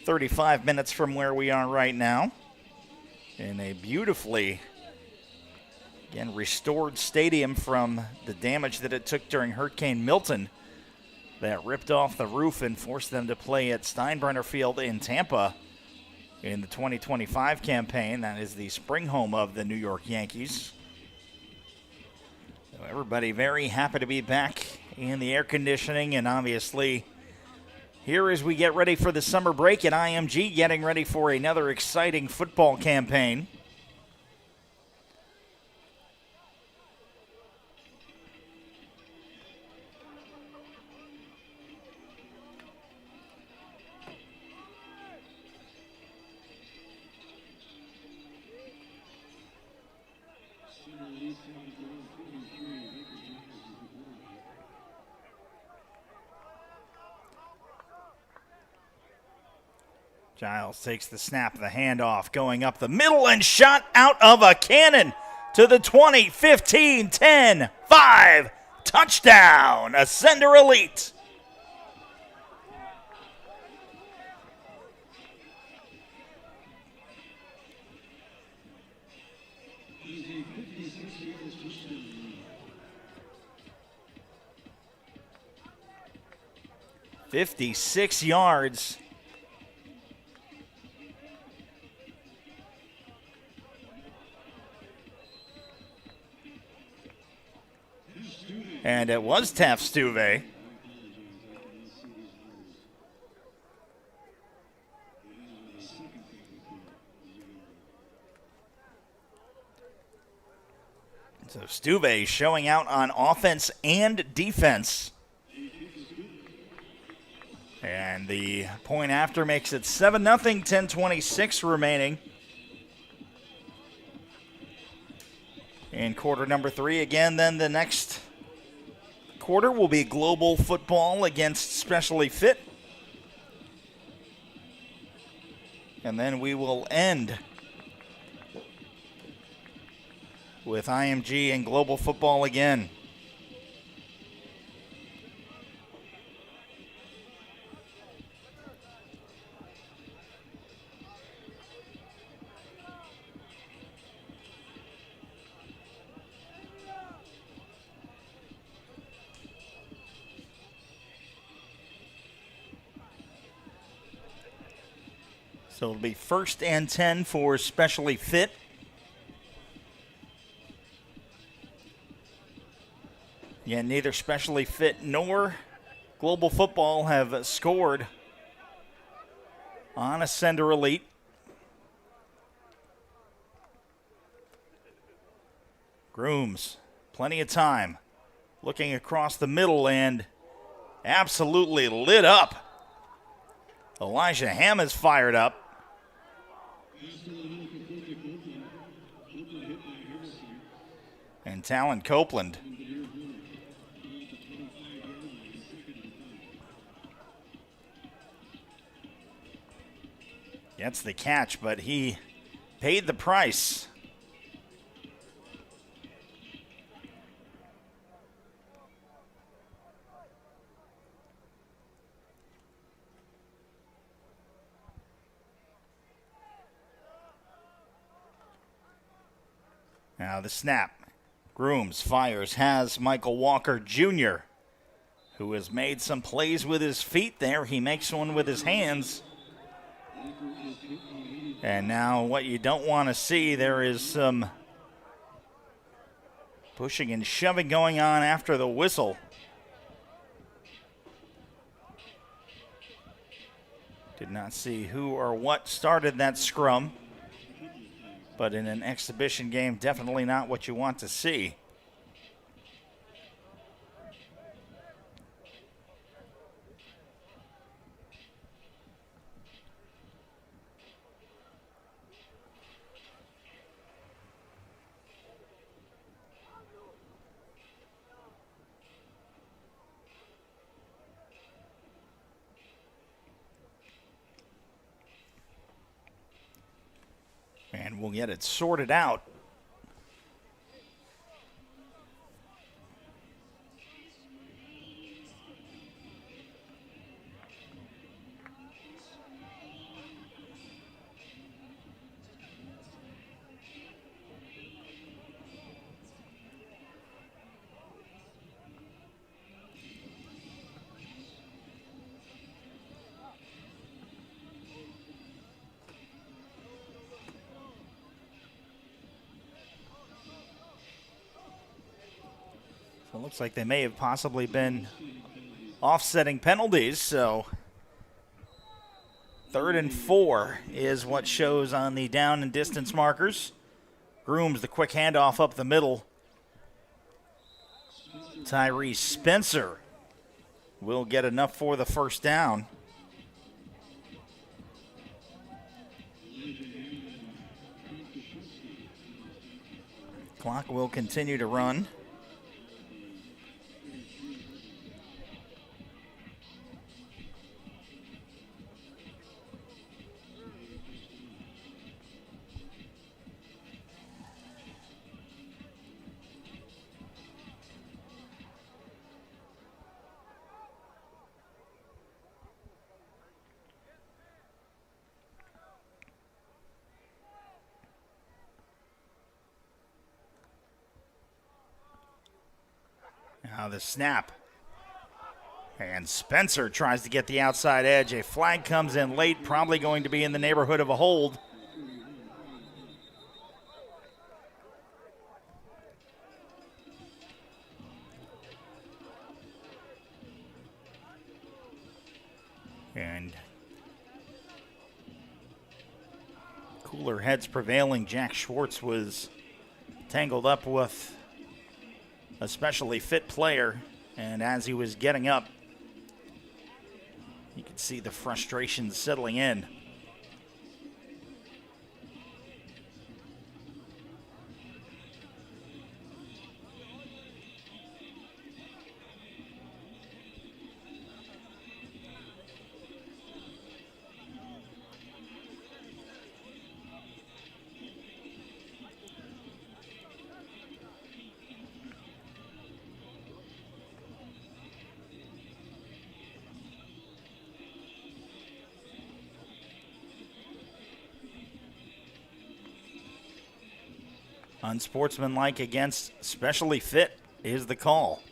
[SPEAKER 2] 35 minutes from where we are right now, in a beautifully, again, restored stadium from the damage that it took during Hurricane Milton that ripped off the roof and forced them to play at Steinbrenner Field in Tampa in the 2025 campaign. That is the spring home of the New York Yankees. So everybody very happy to be back in the air conditioning, and obviously here as we get ready for the summer break at IMG, getting ready for another exciting football campaign. Giles takes the snap, the handoff, going up the middle and shot out of a cannon to the 20, 15, 10, 5. Touchdown, Ascender Elite. "56 yards. And it was Taft Stuve. So Stuve showing out on offense and defense. And the point after makes it 7-0, 10:26 remaining. In quarter number 3, again, then the next quarter will be Global Football against Specially Fit. And then we will end with IMG and Global Football again. So it'll be 1st and 10 for specially fit. Yeah, neither specially fit nor Global Football have scored on Ascender Elite. Grooms, plenty of time. Looking across the middle and absolutely lit up. Elijah Hamm is fired up. And Talon Copeland. Gets the catch, but he paid the price. Now the snap. Grooms fires, has Michael Walker Jr., who has made some plays with his feet there. He makes one with his hands. And now what you don't want to see, there is some pushing and shoving going on after the whistle. Did not see who or what started that scrum. But in an exhibition game, definitely not what you want to see. And we'll get it sorted out. It looks like they may have possibly been offsetting penalties, so 3rd and 4 is what shows on the down and distance markers. Grooms the quick handoff up the middle. Tyree Spencer will get enough for the first down. Clock will continue to run. Now the snap. And Spencer tries to get the outside edge. A flag comes in late, probably going to be in the neighborhood of a hold. And cooler heads prevailing. Jack Schwartz was tangled up with a specially fit player, and as he was getting up, you could see the frustration settling in. Unsportsmanlike against specially fit is the call.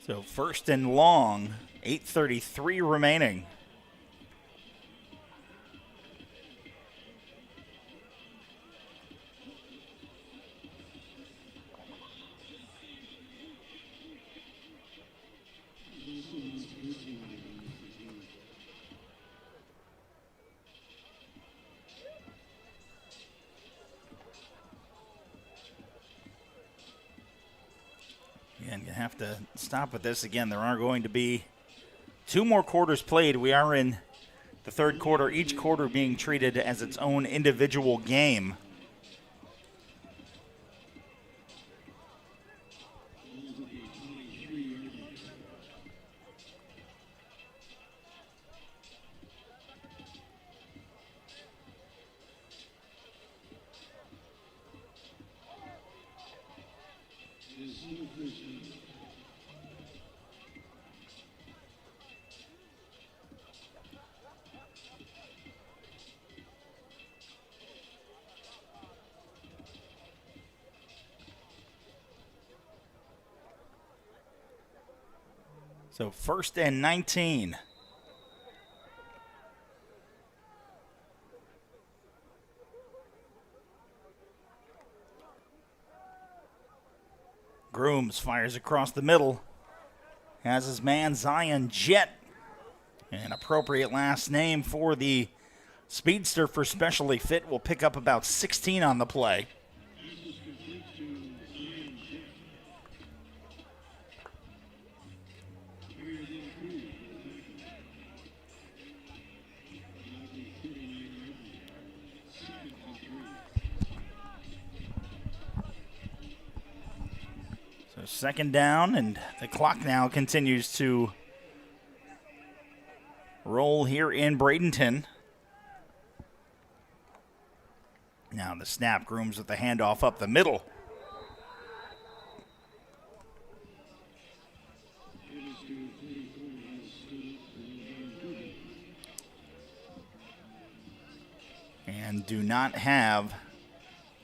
[SPEAKER 2] So first and long, 8:33 remaining. Again, you have to stop with this. Again, there are going to be 2 more quarters played. We are in the third quarter, each quarter being treated as its own individual game. So first and 19. Grooms fires across the middle. Has his man Zion Jet. An appropriate last name for the speedster for specially fit. Will pick up about 16 on the play. Second down, and the clock now continues to roll here in Bradenton. Now the snap, Grooms with the handoff up the middle. And do not have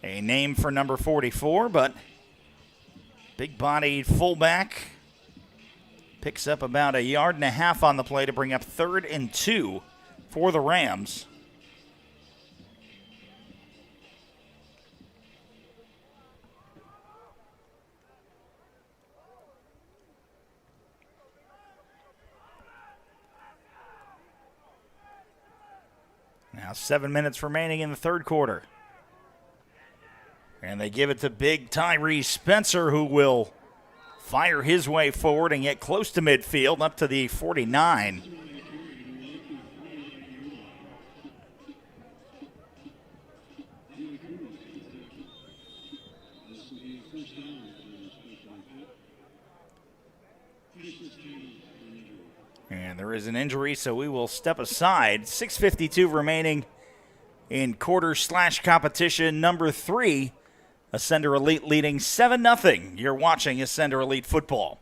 [SPEAKER 2] a name for number 44, but big-bodied fullback picks up about 1.5 yards on the play to bring up 3rd and 2 for the Rams. Now 7 minutes remaining in the third quarter. And they give it to big Tyree Spencer, who will fire his way forward and get close to midfield, up to the 49. And there is an injury, so we will step aside. 6:52 remaining in quarter/competition number 3. Ascender Elite leading 7-0. You're watching Ascender Elite football.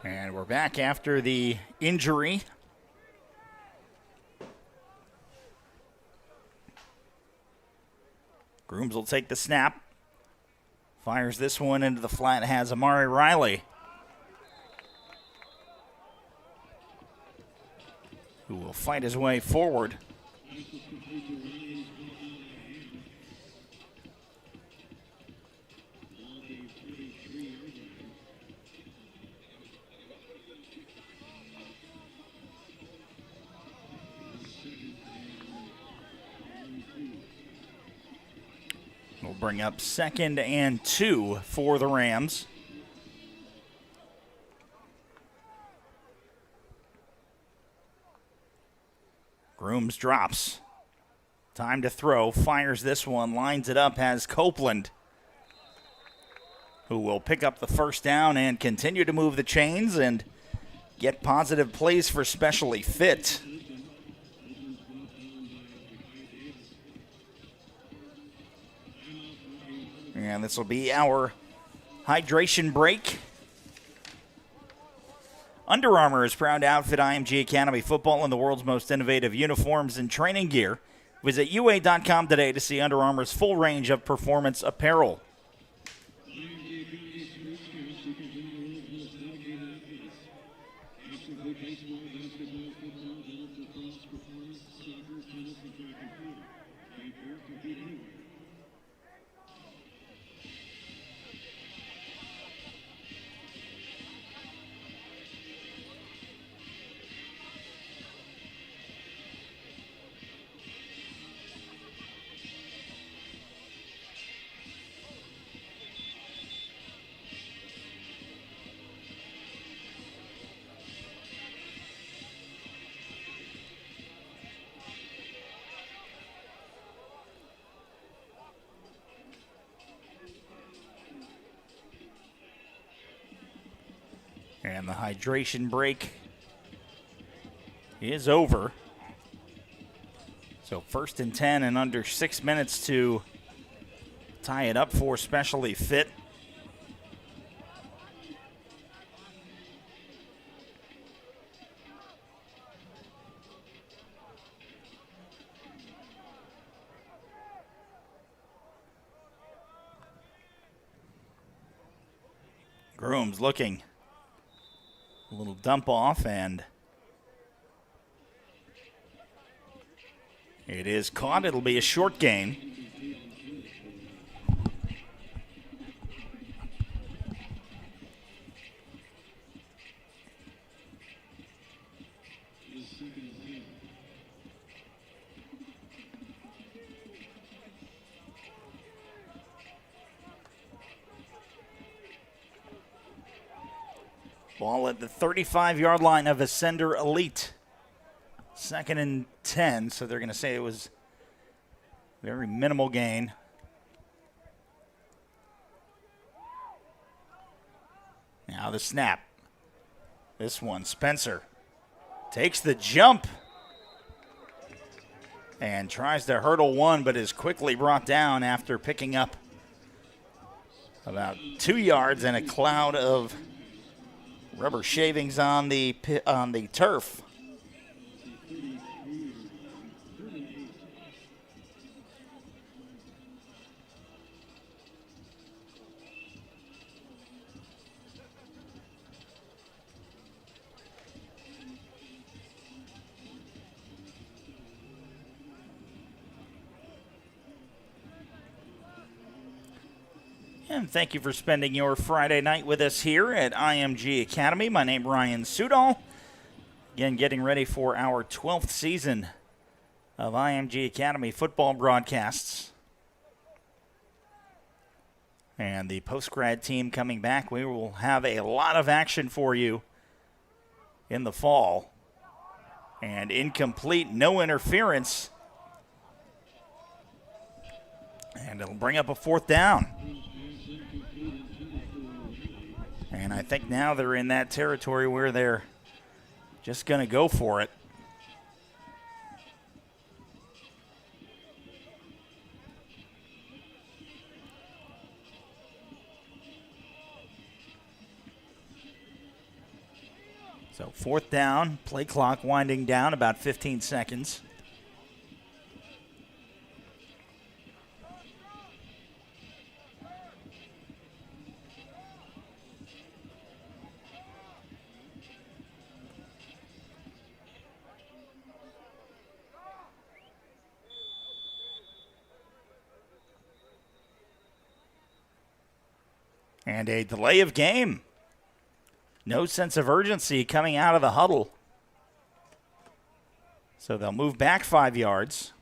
[SPEAKER 2] And we're back after the injury. Grooms will take the snap. Fires this one into the flat, has Amari Riley, who will fight his way forward. bring up 2nd and 2 for the Rams. Grooms drops. Time to throw. Fires this one. Lines it up. Has Copeland, who will pick up the first down and continue to move the chains and get positive plays for specially fit. And this will be our hydration break. Under Armour is proud to outfit IMG Academy football in the world's most innovative uniforms and training gear. Visit UA.com today to see Under Armour's full range of performance apparel.
[SPEAKER 3] IMG Academy students parents seeking to enroll in the dedicated athletes. Actively baseball, basketball, football, golf, lacrosse, performance, soccer, tennis, and track and field. Pay fair, compete anywhere.
[SPEAKER 2] And the hydration break is over. So 1st and 10 and under 6 minutes to tie it up for specially fit. Grooms looking. A little dump off, and it is caught. It'll be a short gain. Ball at the 35-yard line of Ascender Elite. 2nd and 10, so they're going to say it was very minimal gain. Now the snap. This one, Spencer takes the jump and tries to hurdle one, but is quickly brought down after picking up about 2 yards and a cloud of rubber shavings on the turf. And thank you for spending your Friday night with us here at IMG Academy. My name is Ryan Sudol. Again, getting ready for our 12th season of IMG Academy football broadcasts. And the post-grad team coming back. We will have a lot of action for you in the fall. And incomplete, no interference. And it'll bring up a 4th down. And I think now they're in that territory where they're just going to go for it. So 4th down, play clock winding down, about 15 seconds. And a delay of game. No sense of urgency coming out of the huddle. So they'll move back 5 yards.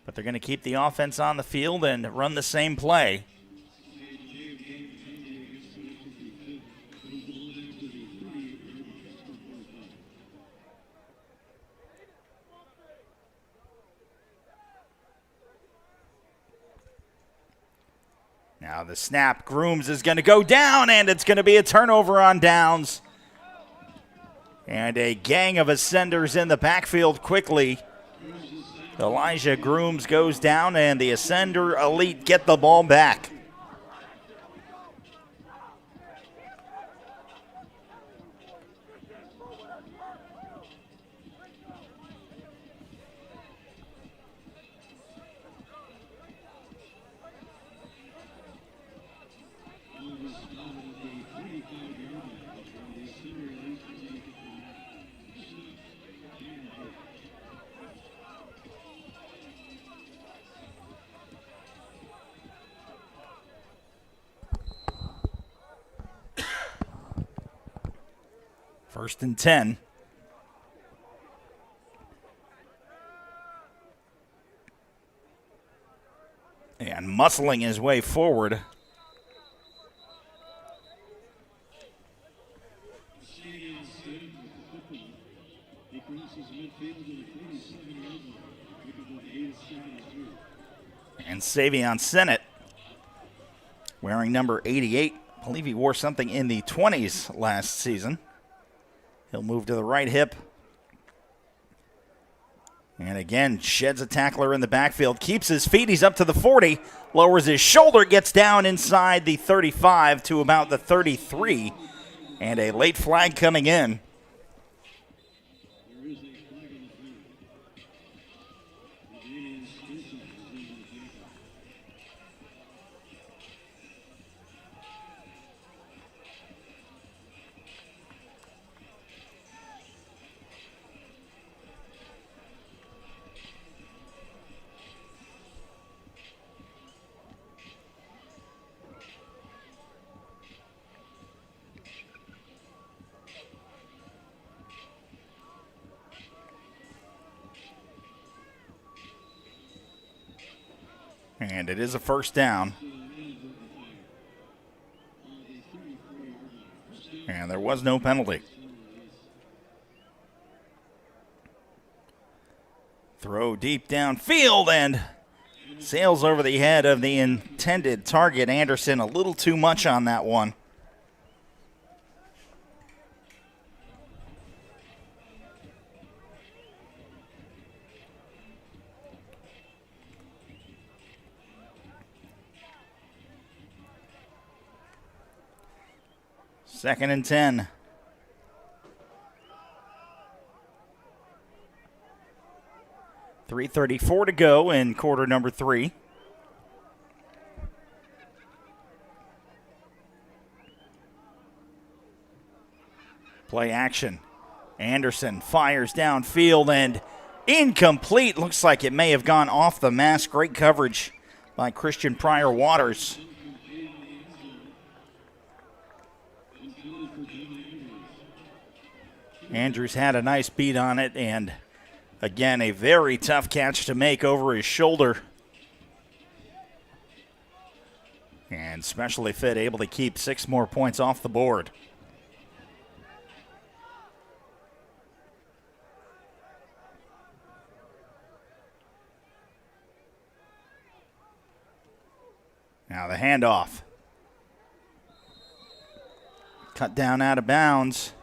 [SPEAKER 2] But they're going to keep the offense on the field and run the same play. Now the snap, Grooms is going to go down, and it's going to be a turnover on downs. And a gang of Ascenders in the backfield quickly. Elijah Grooms goes down, and the Ascender Elite get the ball back. First and 10. And muscling his way forward. And Savion Sennett, wearing number 88. I believe he wore something in the 20s last season. He'll move to the right hip. And again, sheds a tackler in the backfield. Keeps his feet. He's up to the 40. Lowers his shoulder. Gets down inside the 35 to about the 33. And a late flag coming in. And it is a first down. And there was no penalty. Throw deep downfield and sails over the head of the intended target. Anderson a little too much on that one. Second and 10. .334 to go in quarter number 3. Play action. Anderson fires downfield and incomplete. Looks like it may have gone off the mask. Great coverage by Christian Pryor Waters. Andrews had a nice beat on it, and again, a very tough catch to make over his shoulder. And Specially Fit able to keep 6 more points off the board. Now the handoff. Cut down out of bounds.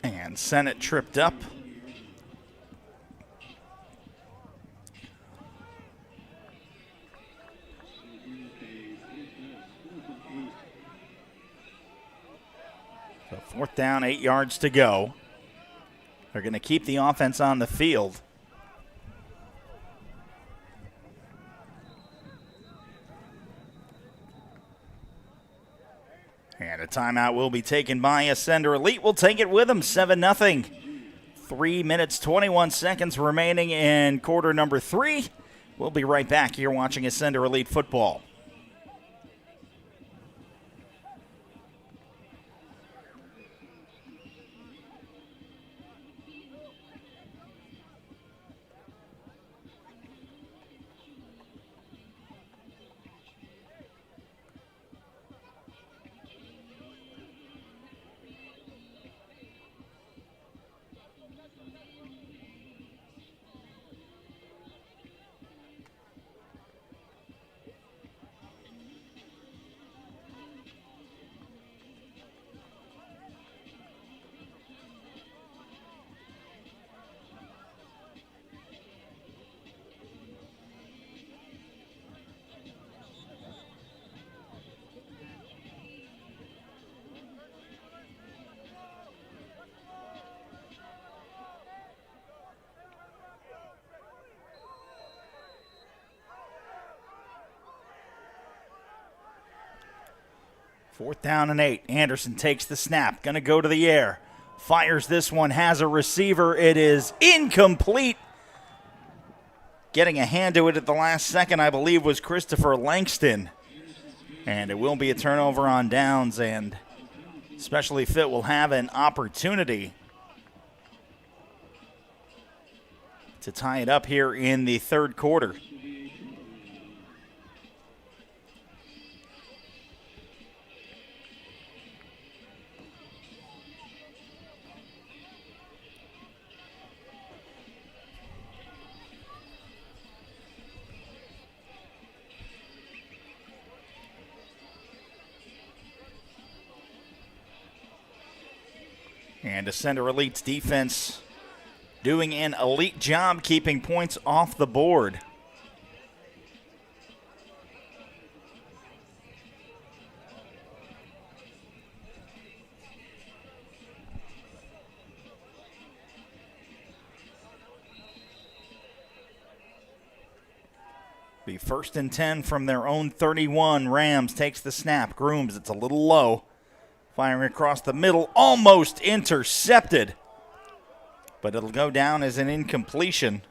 [SPEAKER 2] And Sennett tripped up. So fourth down, 8 yards to go. They're going to keep the offense on the field. And a timeout will be taken by Ascender Elite. Will take it with them, 7-0. 3 minutes, 21 seconds remaining in quarter number 3. We'll be right back here watching Ascender Elite football. 4th down and 8. Anderson takes the snap, going to go to the air. Fires this one, has a receiver. It is incomplete. Getting a hand to it at the last second, I believe, was Christopher Langston. And it will be a turnover on downs, and Specially Fit will have an opportunity to tie it up here in the 3rd quarter. And Ascender Elite's defense doing an elite job keeping points off the board. Be 1st and 10 from their own 31. Rams takes the snap. Grooms, it's a little low. Firing across the middle, almost intercepted. But it'll go down as an incompletion.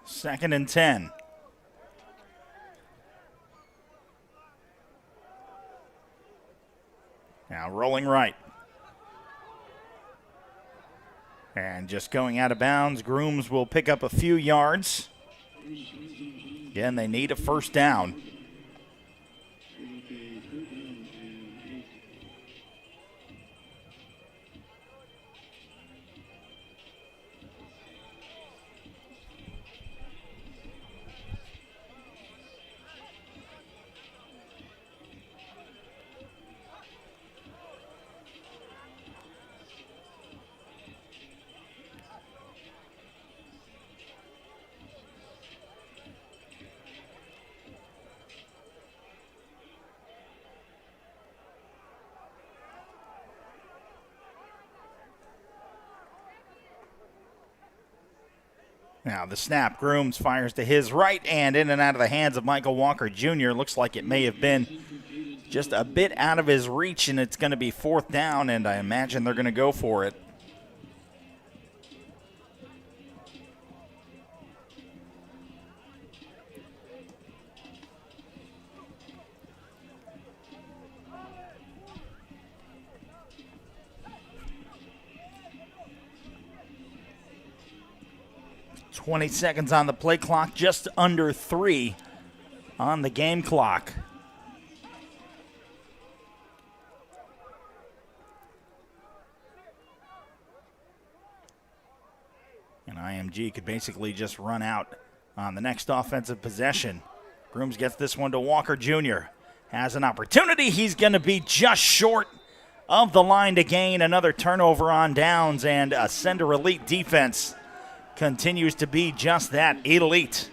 [SPEAKER 2] Second and 10. Now rolling right. And just going out of bounds. Grooms will pick up a few yards. Again, they need a 1st down. Now the snap, Grooms fires to his right and in and out of the hands of Michael Walker Jr. Looks like it may have been just a bit out of his reach, and it's going to be 4th down, and I imagine they're going to go for it. $20 seconds on the play clock, just under 3 on the game clock. And IMG could basically just run out on the next offensive possession. Grooms gets this one to Walker Jr. Has an opportunity. He's going to be just short of the line to gain. Another turnover on downs, and Ascender Elite defense continues to be just that, elite.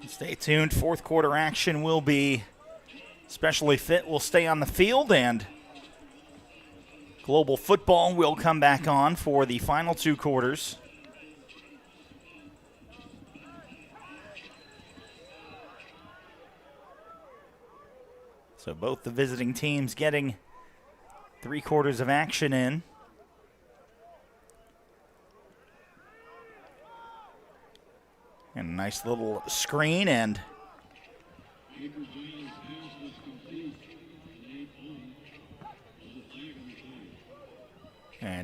[SPEAKER 2] Stay tuned. 4th quarter action will be Specially Fit will stay on the field, and Global Football will come back on for the final 2 quarters. So both the visiting teams getting 3 quarters of action in. And a nice little screen, and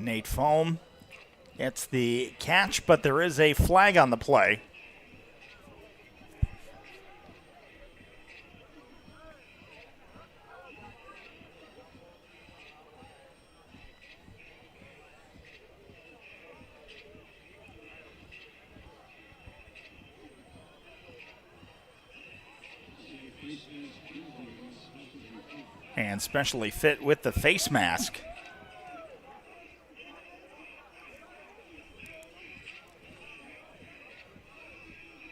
[SPEAKER 2] Nate Foam gets the catch, but there is a flag on the play. And specially fit with the face mask.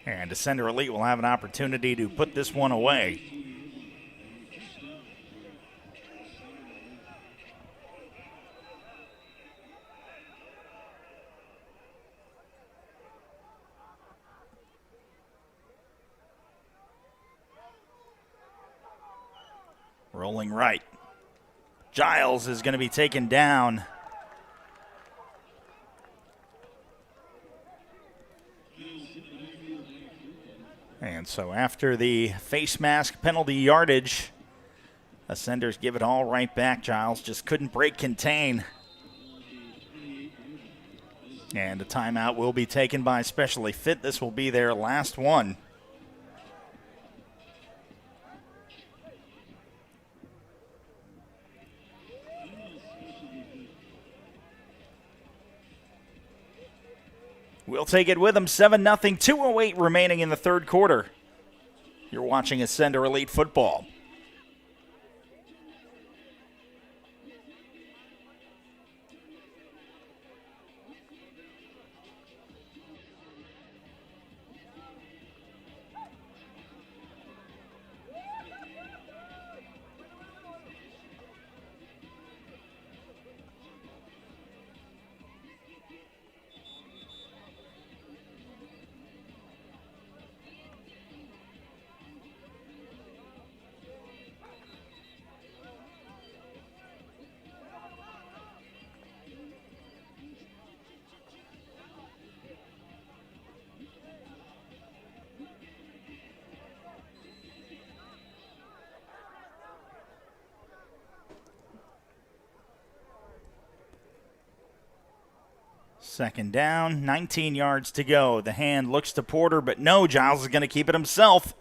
[SPEAKER 2] And Descender Elite will have an opportunity to put this one away. Rolling right. Giles is going to be taken down. And so after the face mask penalty yardage, Ascenders give it all right back. Giles just couldn't break contain. And a timeout will be taken by Specially Fit. This will be their last one. We'll take it with them, 7-0, 2:08 remaining in the third quarter. You're watching Ascender Elite Football. Second down, 19 yards to go. The hand looks to Porter, but no, Giles is going to keep it himself.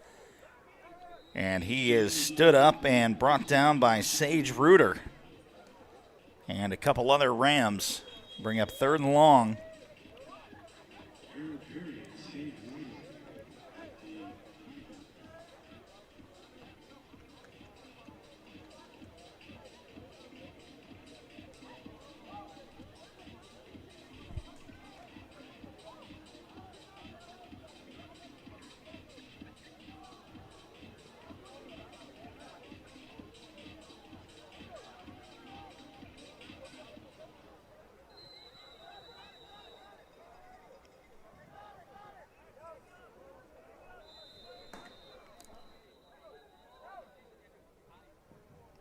[SPEAKER 2] And he is stood up and brought down by Sage Reuter. And a couple other Rams bring up 3rd and long.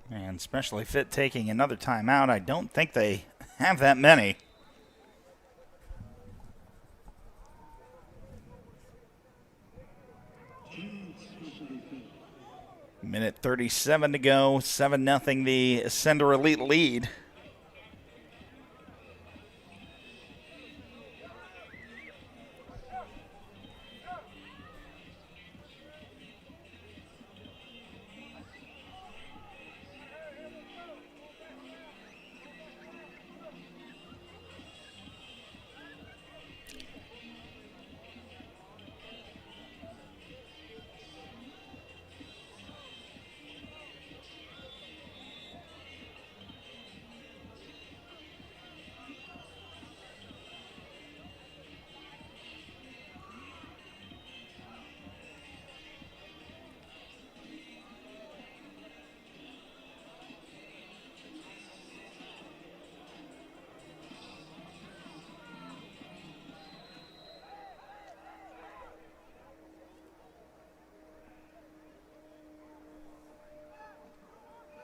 [SPEAKER 2] And Specially Fit taking another timeout. I don't think they have that many. Minute 37 to go, 7-0 the Ascender Elite lead.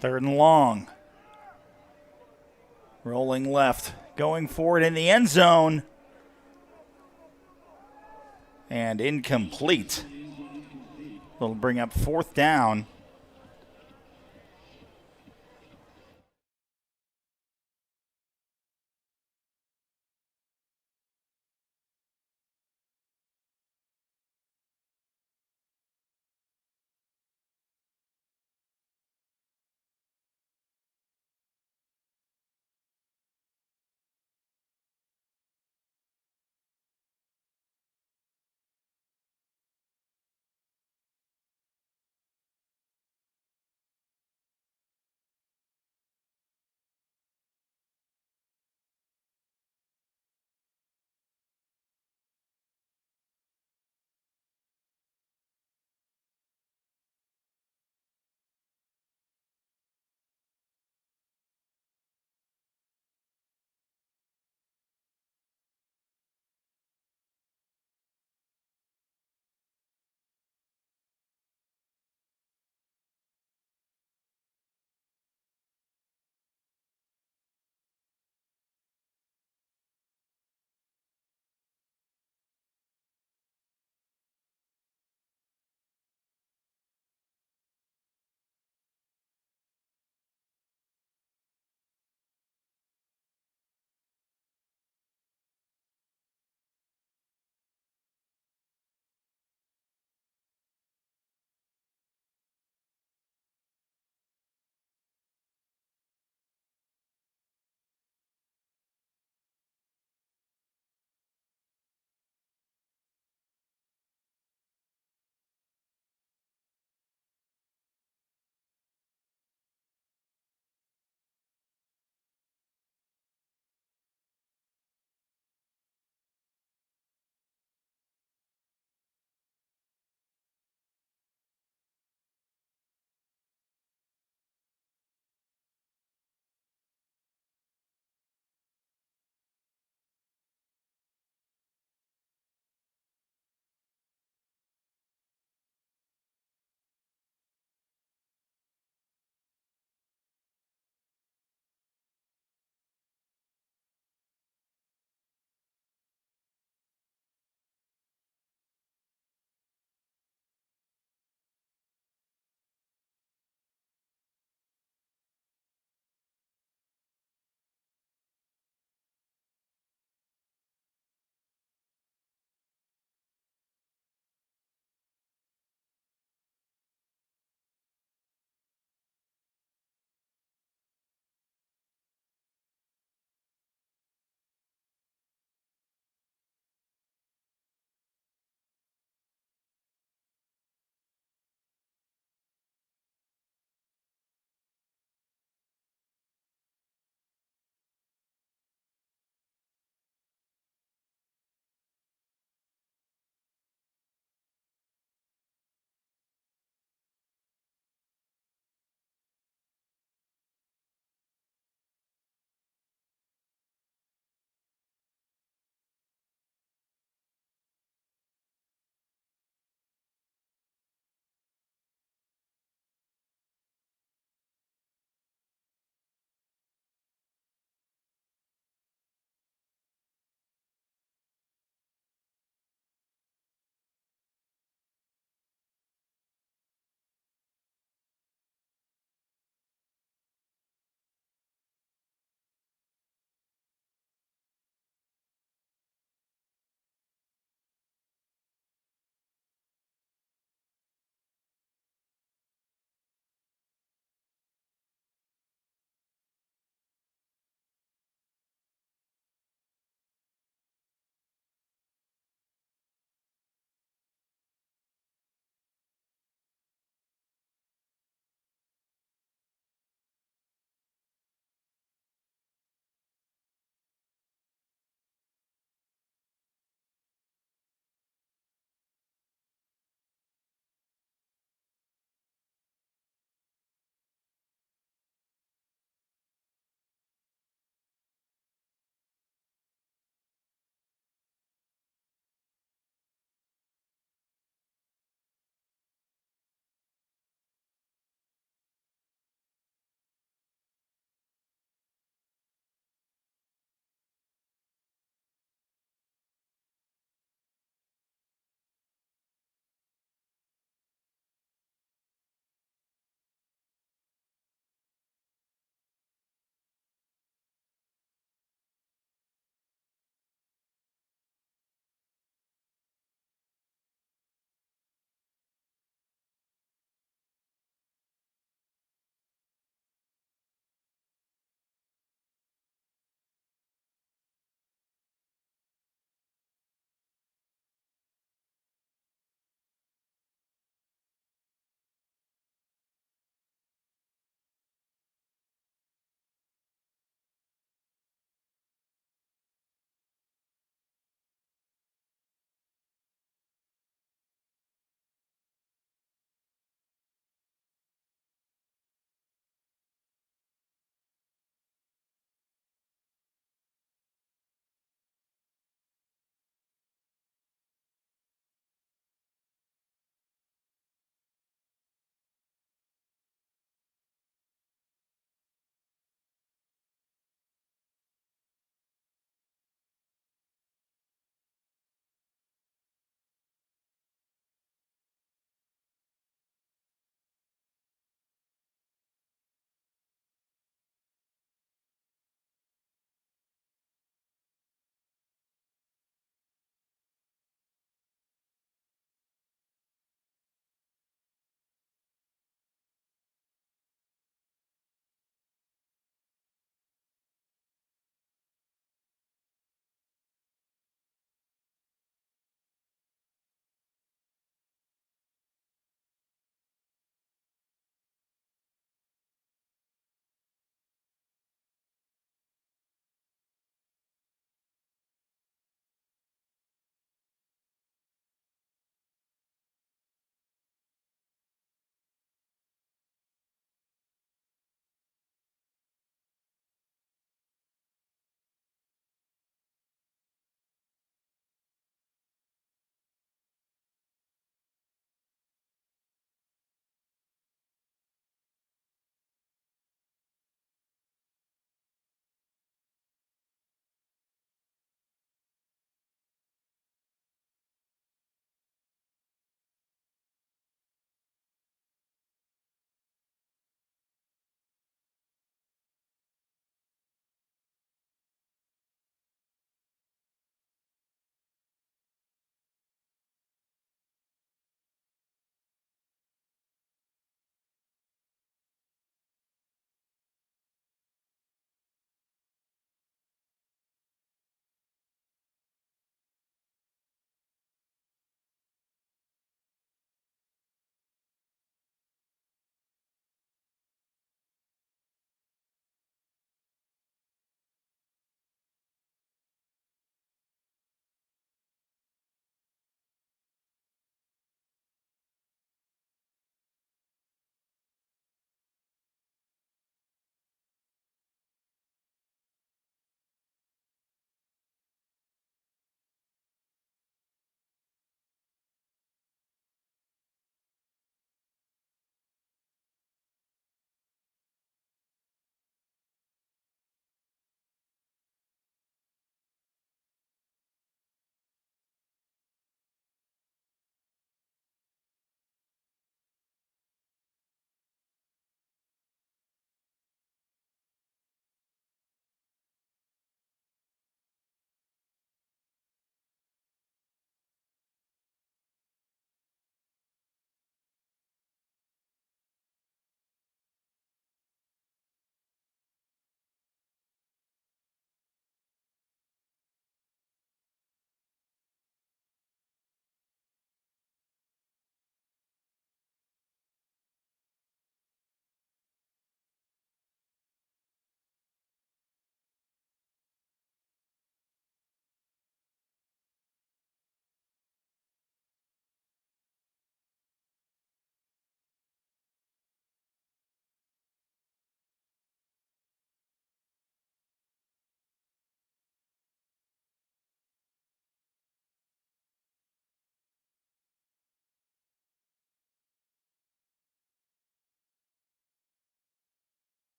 [SPEAKER 2] Third and long. Rolling left. Going forward in the end zone. And incomplete. It'll bring up 4th down.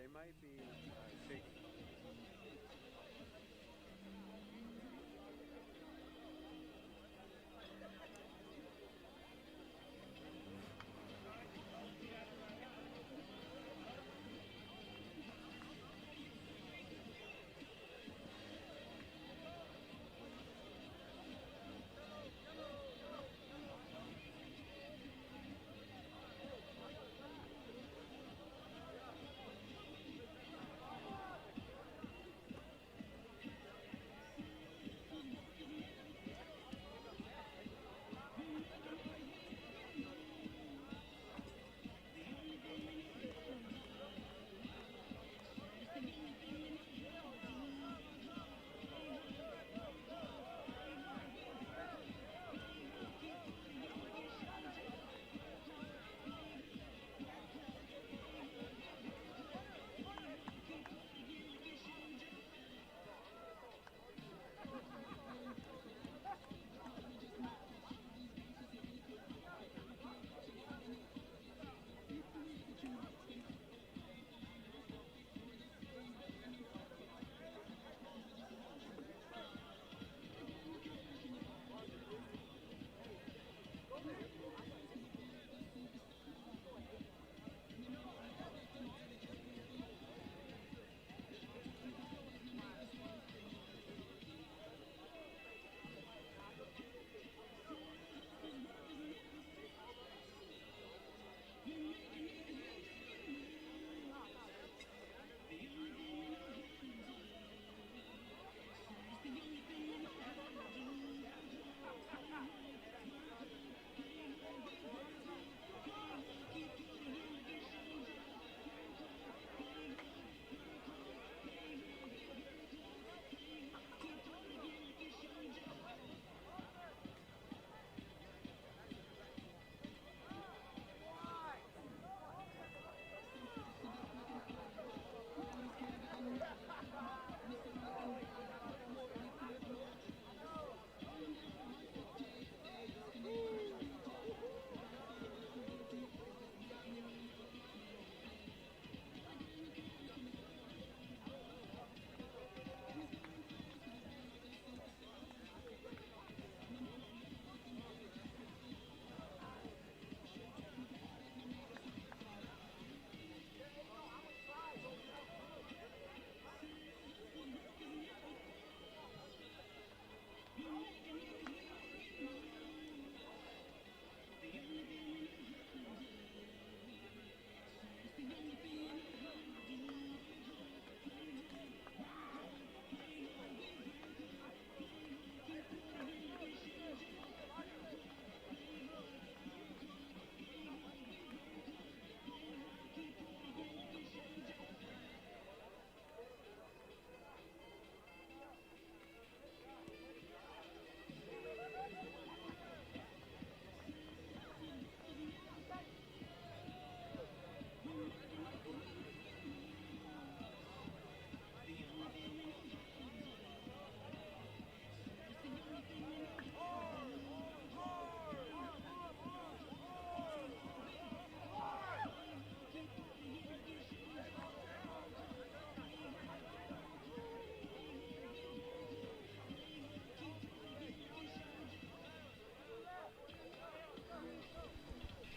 [SPEAKER 4] they might be shaky.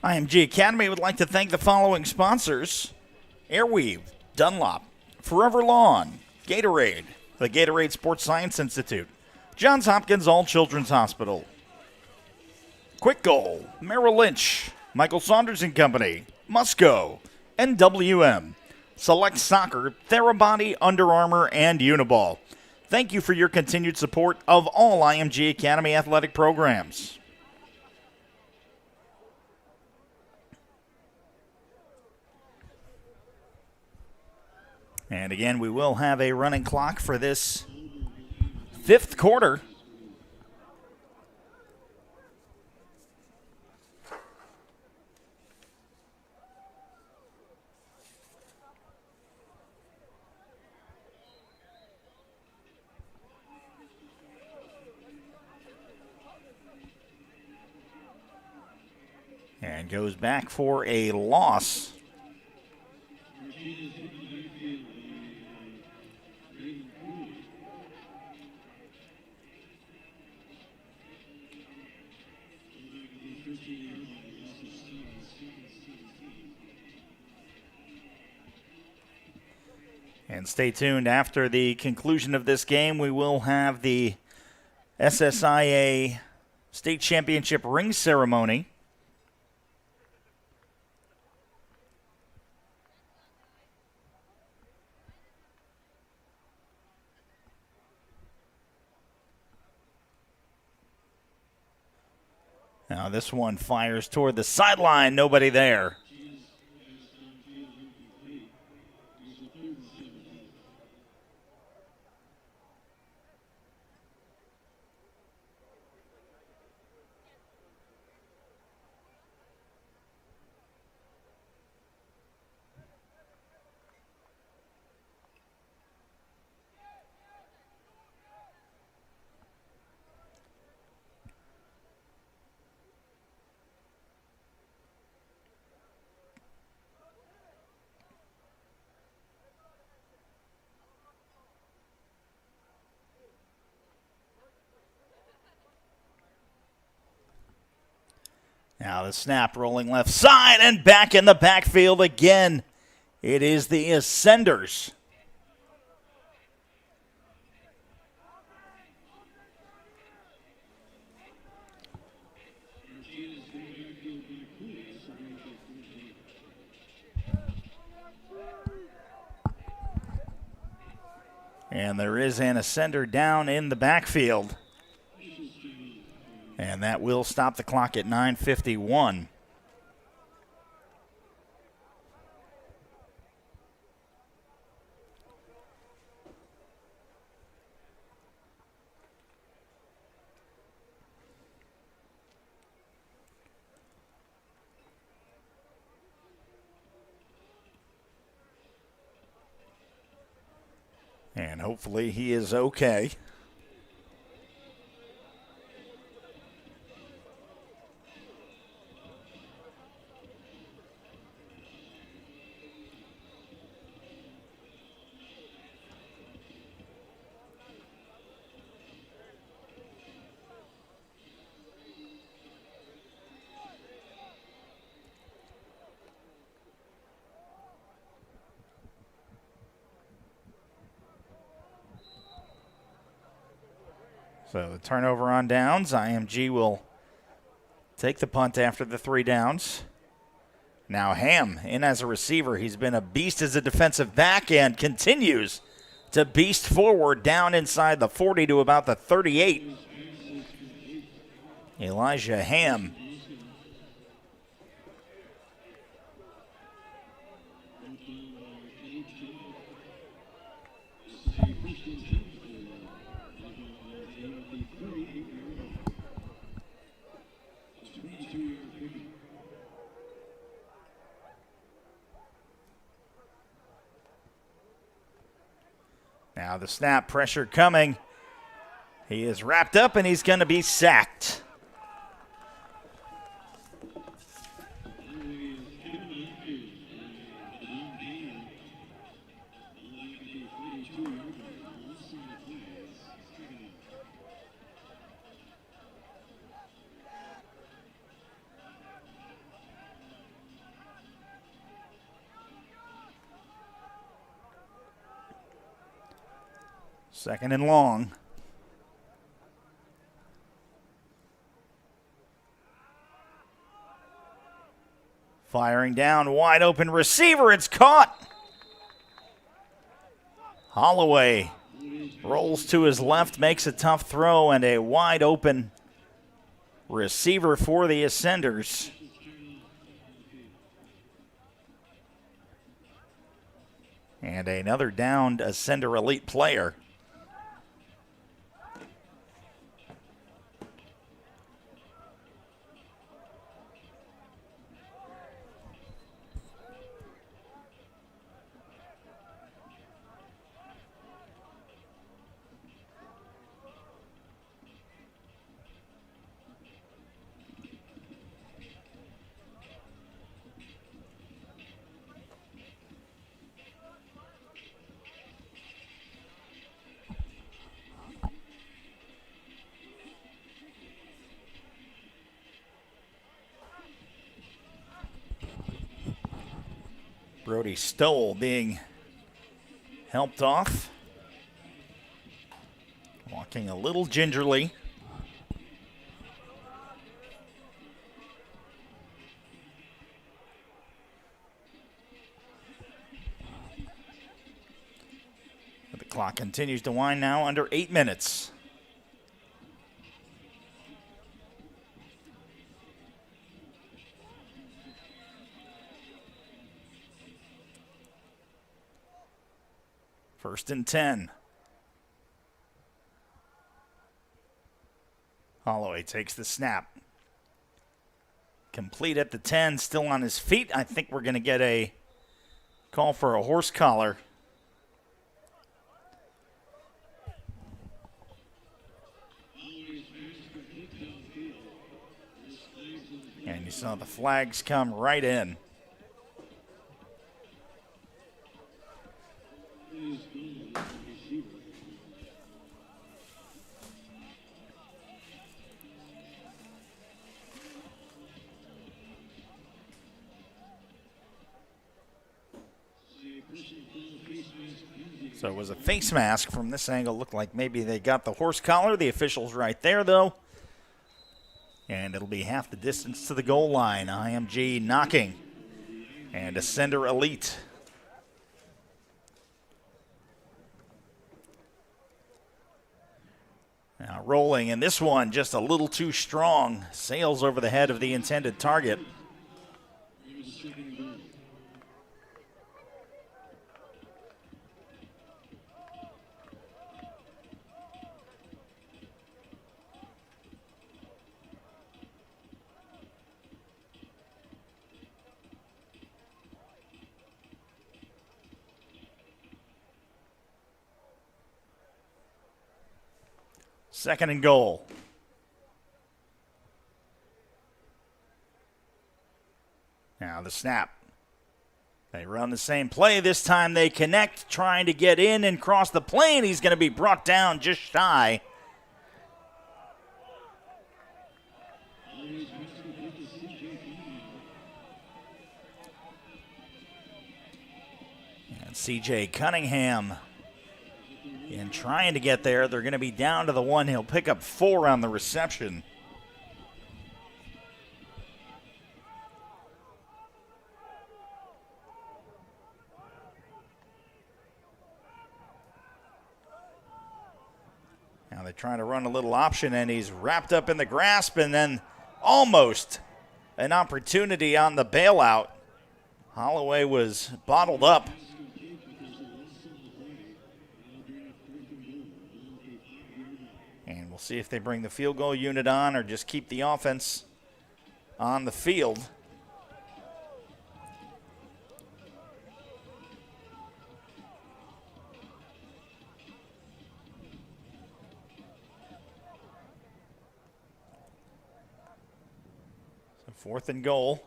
[SPEAKER 2] IMG Academy would like to thank the following sponsors: Airweave, Dunlop, Forever Lawn, Gatorade, the Gatorade Sports Science Institute, Johns Hopkins All Children's Hospital, Quick Goal, Merrill Lynch, Michael Saunders and Company, Musco, NWM, Select Soccer, Therabody, Under Armour, and Uniball. Thank you for your continued support of all IMG Academy athletic programs. And again, we will have a running clock for this fifth quarter. And goes back for a loss. And stay tuned. After the conclusion of this game, we will have the SSIA State Championship ring ceremony. Now this one fires toward the sideline. Nobody there. Now the snap rolling left side and back in the backfield again. It is the Ascenders. And there is an Ascender down in the backfield. And that will stop the clock at 9:51. And hopefully he is okay. So the turnover on downs. IMG will take the punt after the 3 downs. Now Ham in as a receiver. He's been a beast as a defensive back and continues to beast forward down inside the 40 to about the 38. Elijah Ham. Now the snap, pressure coming. He is wrapped up and he's going to be sacked. Second and long. Firing down, wide open receiver. It's caught. Holloway rolls to his left, makes a tough throw, and a wide open receiver for the Ascenders. And another downed Ascender elite player. Brody Stoll being helped off. Walking a little gingerly. The clock continues to wind now, under 8 minutes. First and 10. Holloway takes the snap. Complete at the 10, still on his feet. I think we're going to get a call for a horse collar. And you saw the flags come right in. So it was a face mask from this angle. Looked like maybe they got the horse collar. The official's right there, though. And it'll be half the distance to the goal line. IMG knocking. And Ascender Elite. Now rolling, and this one just a little too strong. Sails over the head of the intended target. Second and goal. Now the snap. They run the same play. This time they connect, trying to get in and cross the plane. He's going to be brought down just shy. And CJ Cunningham. And trying to get there, they're going to be down to the 1. He'll pick up 4 on the reception. Now they're trying to run a little option, and he's wrapped up in the grasp, and then almost an opportunity on the bailout. Holloway was bottled up. And we'll see if they bring the field goal unit on or just keep the offense on the field. So fourth and goal.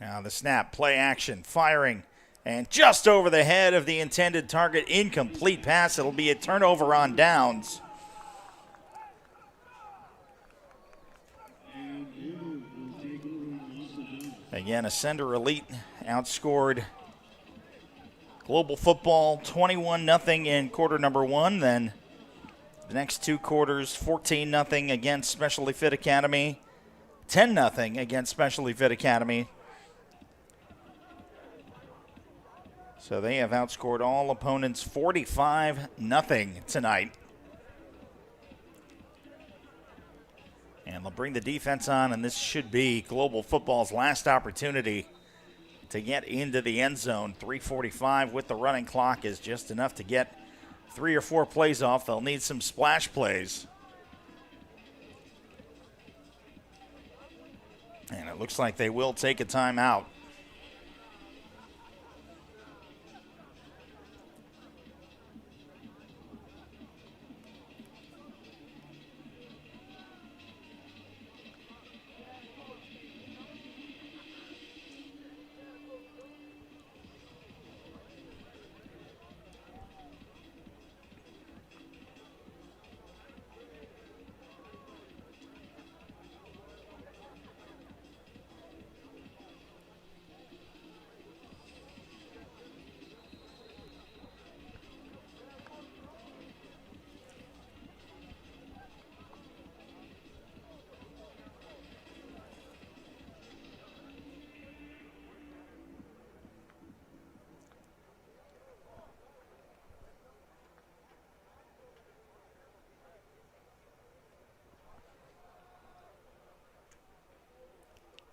[SPEAKER 2] Now the snap, play action, firing, and just over the head of the intended target, incomplete pass. It'll be a turnover on downs. Again, Ascender Elite outscored Global Football 21-0 in quarter number 1. Then the next 2 quarters, 14-0 against Specially Fit Academy, 10-0 against Specially Fit Academy. So they have outscored all opponents 45-0 tonight. And they'll bring the defense on, and this should be Global Football's last opportunity to get into the end zone. 3:45 with the running clock is just enough to get 3 or 4 plays off. They'll need some splash plays. And it looks like they will take a timeout.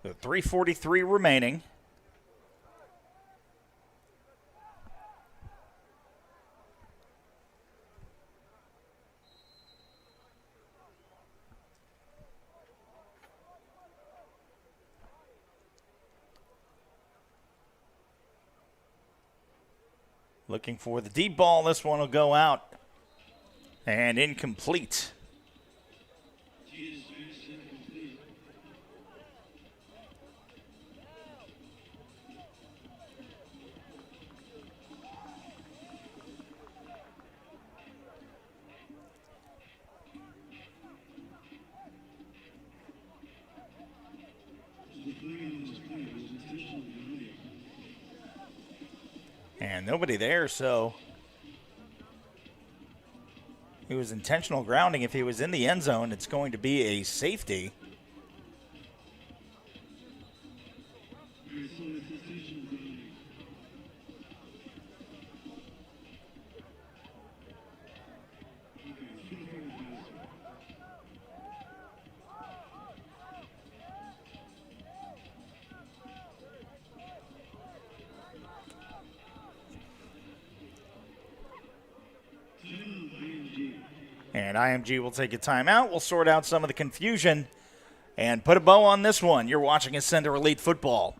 [SPEAKER 2] So 3:43 remaining. Looking for the deep ball. This one will go out and incomplete. And nobody there, so it was intentional grounding. If he was in the end zone, it's going to be a safety. And IMG will take a timeout. We'll sort out some of the confusion and put a bow on this one. You're watching Ascender Elite Football.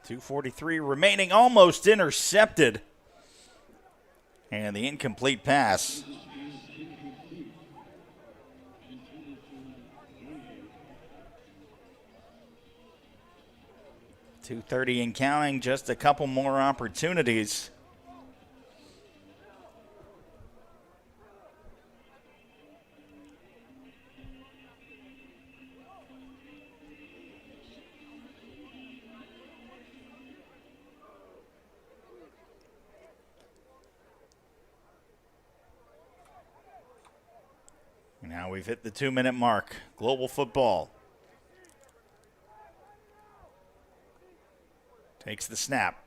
[SPEAKER 2] .243 remaining, almost intercepted. And the incomplete pass. .230 and counting, just a couple more opportunities. Now we've hit the 2-minute mark. Global football. Takes the snap.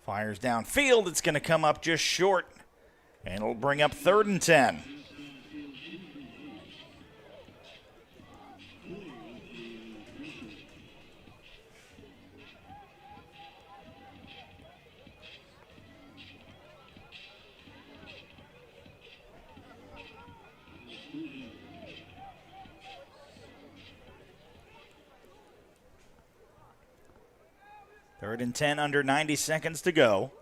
[SPEAKER 2] Fires downfield. It's going to come up just short. And it'll bring up 3rd and 10. Third and 10, under 90 seconds to go.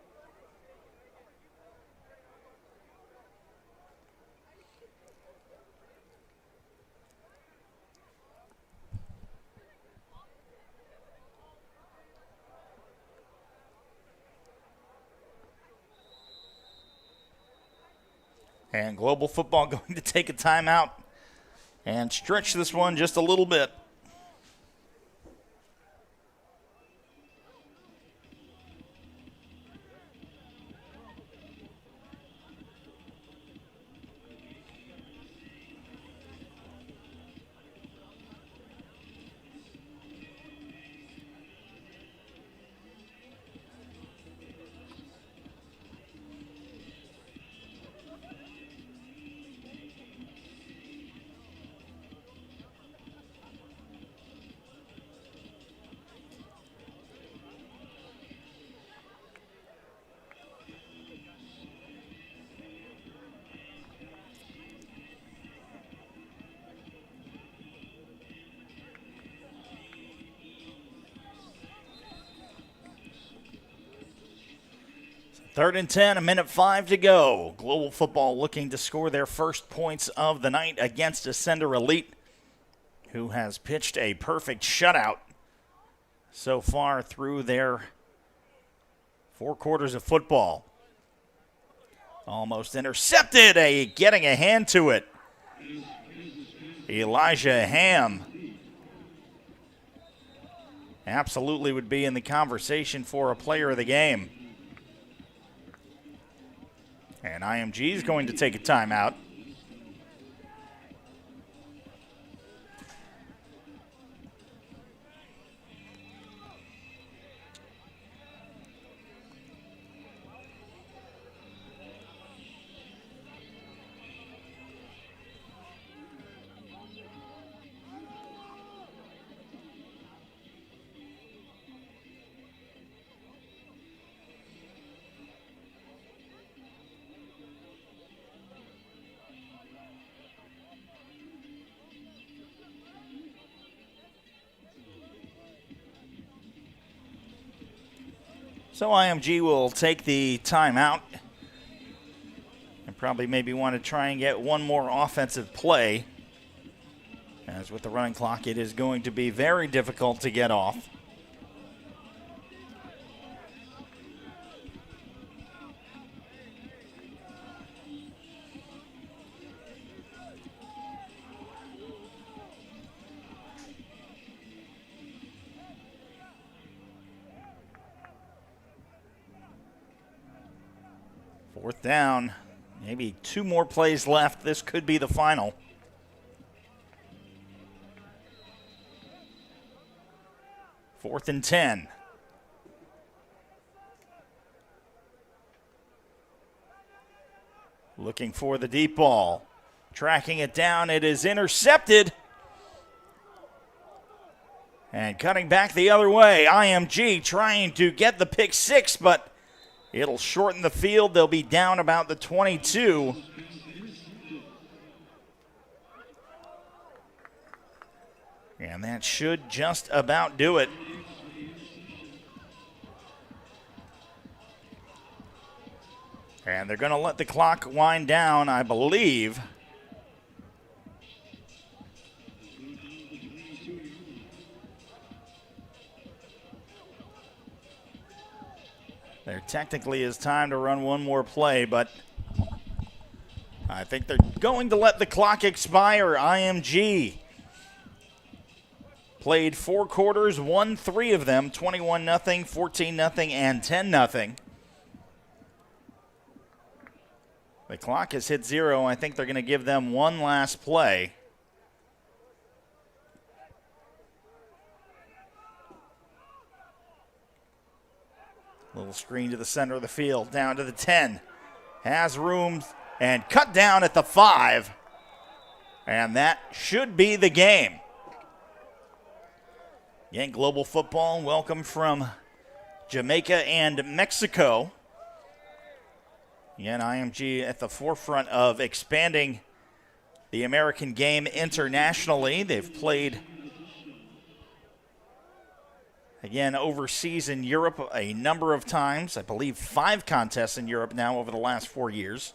[SPEAKER 2] And Global Football going to take a timeout and stretch this one just a little bit. 3rd and 10, 1:05 to go. Global Football looking to score their first points of the night against Ascender Elite, who has pitched a perfect shutout so far through their 4 quarters of football. Almost intercepted, getting a hand to it. Elijah Ham absolutely would be in the conversation for a player of the game. And IMG is going to take a timeout. So IMG will take the timeout and probably maybe want to try and get one more offensive play. As with the running clock, it is going to be very difficult to get off. Fourth down, maybe 2 more plays left. This could be the final. Fourth and 10. Looking for the deep ball. Tracking it down, it is intercepted. And cutting back the other way, IMG trying to get the pick 6, but it'll shorten the field. They'll be down about the 22. And that should just about do it. And they're going to let the clock wind down, I believe. There technically is time to run one more play, but I think they're going to let the clock expire. IMG played 4 quarters, won 3 of them, 21-0, 14-0, and 10-0. The clock has hit 0. I think they're going to give them one last play. Little screen to the center of the field, down to the 10. Has room and cut down at the 5. And that should be the game. Again, Global Football, welcome from Jamaica and Mexico. Again, IMG at the forefront of expanding the American game internationally. They've played, again, overseas in Europe a number of times. I believe 5 contests in Europe now over the last 4 years.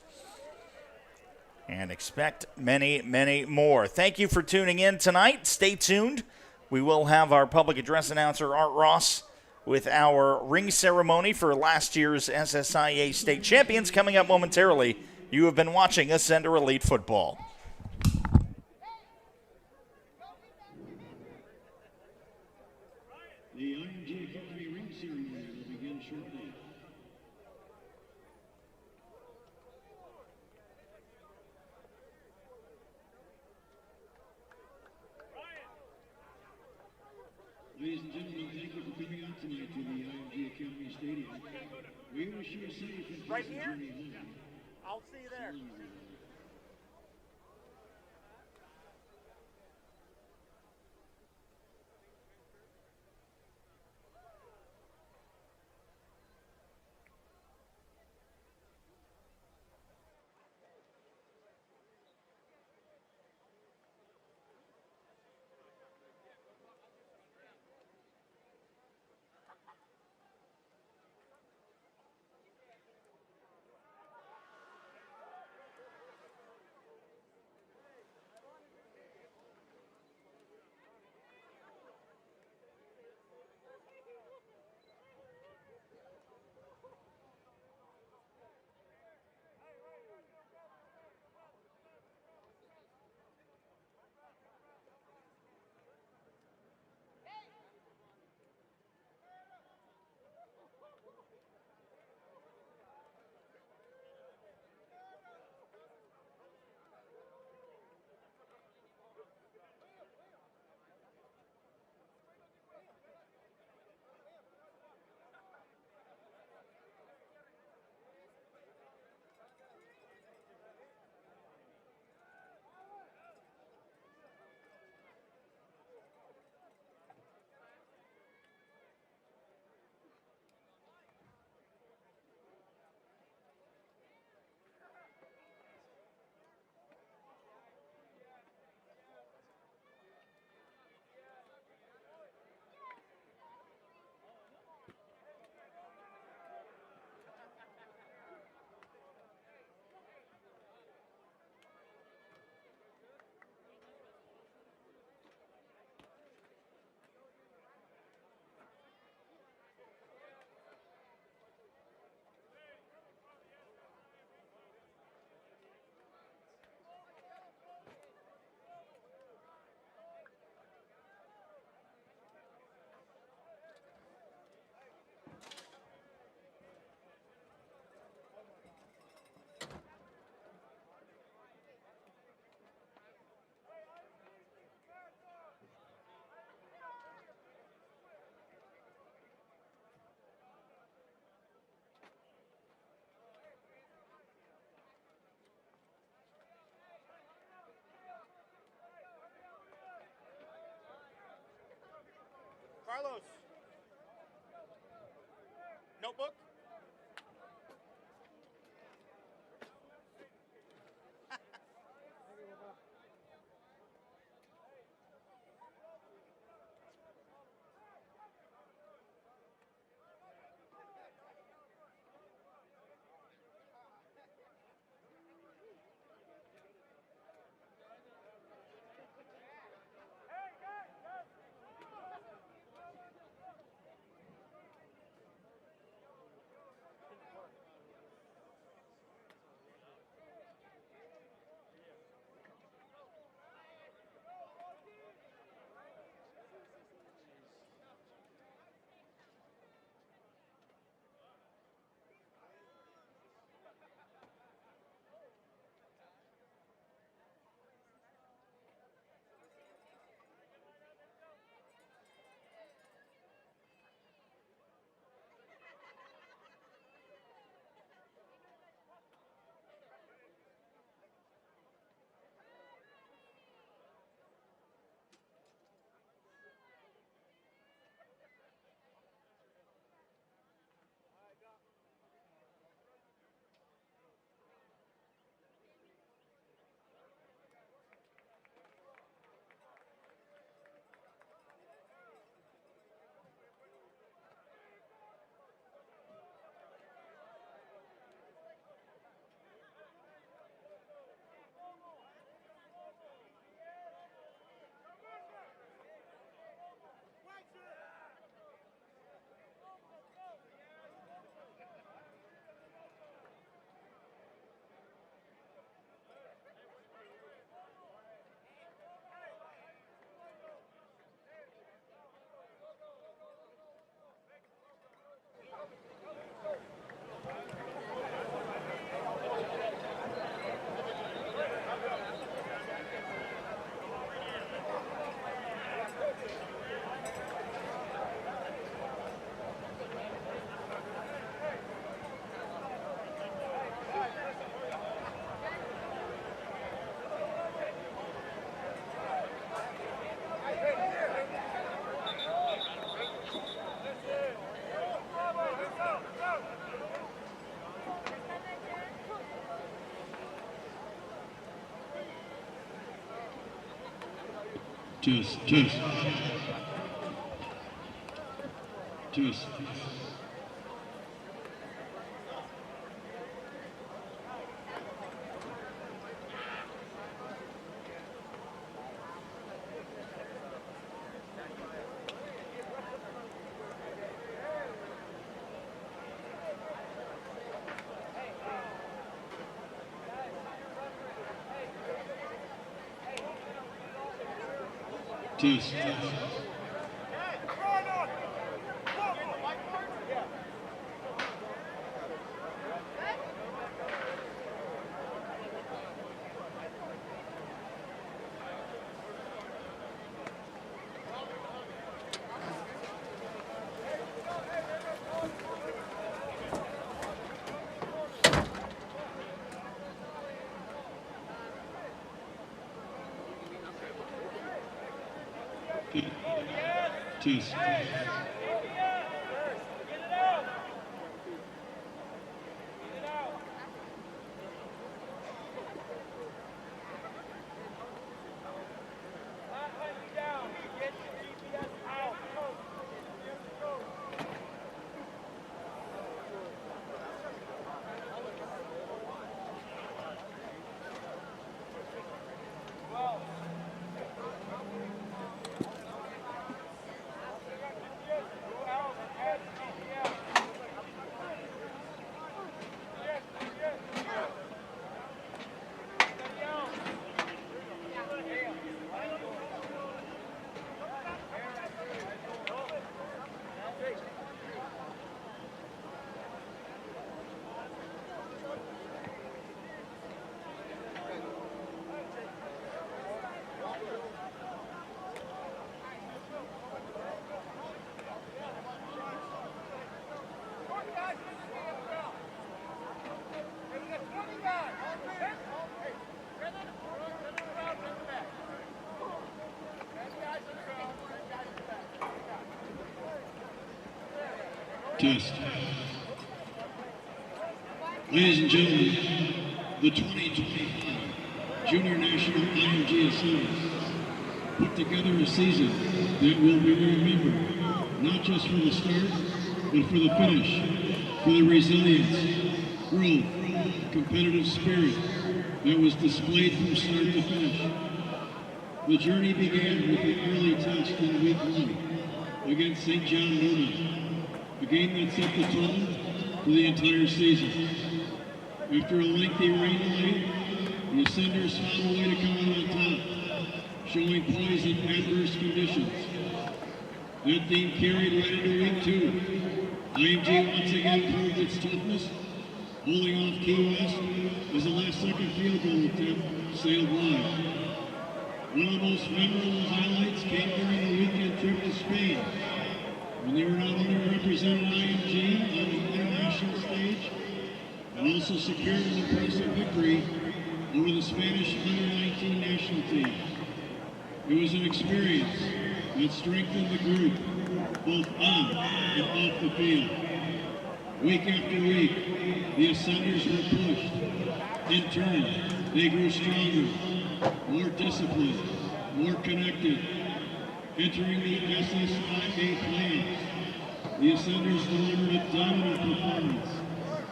[SPEAKER 2] And expect many, many more. Thank you for tuning in tonight. Stay tuned. We will have our public address announcer, Art Ross, with our ring ceremony for last year's SSIA state champions coming up momentarily. You have been watching Ascender Elite Football.
[SPEAKER 3] The IMG Academy ring ceremony will begin shortly. Ladies and gentlemen, thank you for coming out tonight to the IMG Academy Stadium. We wish you a safe and pleasant journey home.
[SPEAKER 2] I'll see you there.
[SPEAKER 3] Test, test. Test. Test. Test. Test. Ladies and gentlemen, the 2025 Junior National IMG Series put together a season that will be remembered, not just for the start, but for the finish, for the resilience, growth, competitive spirit that was displayed from start to finish. The journey began with an early test in week 1 against St. John Newman, a game that set the tone for the entire season. After a lengthy rain delay, the Ascenders found a way to come out on top, showing plays in adverse conditions. That theme carried right into week 2. IMG once again proved its toughness, holding off Key West as the last-second field goal attempt sailed wide. One of the most memorable highlights came during the weekend trip to Spain, when they were not only represented IMG on the international stage, but also secured an impressive victory over the Spanish under-19 national team. It was an experience that strengthened the group, both on and off the field. Week after week, the Ascenders were pushed. In turn, they grew stronger, more disciplined, more connected. Entering the SSIA playoffs, the Ascenders delivered a dominant performance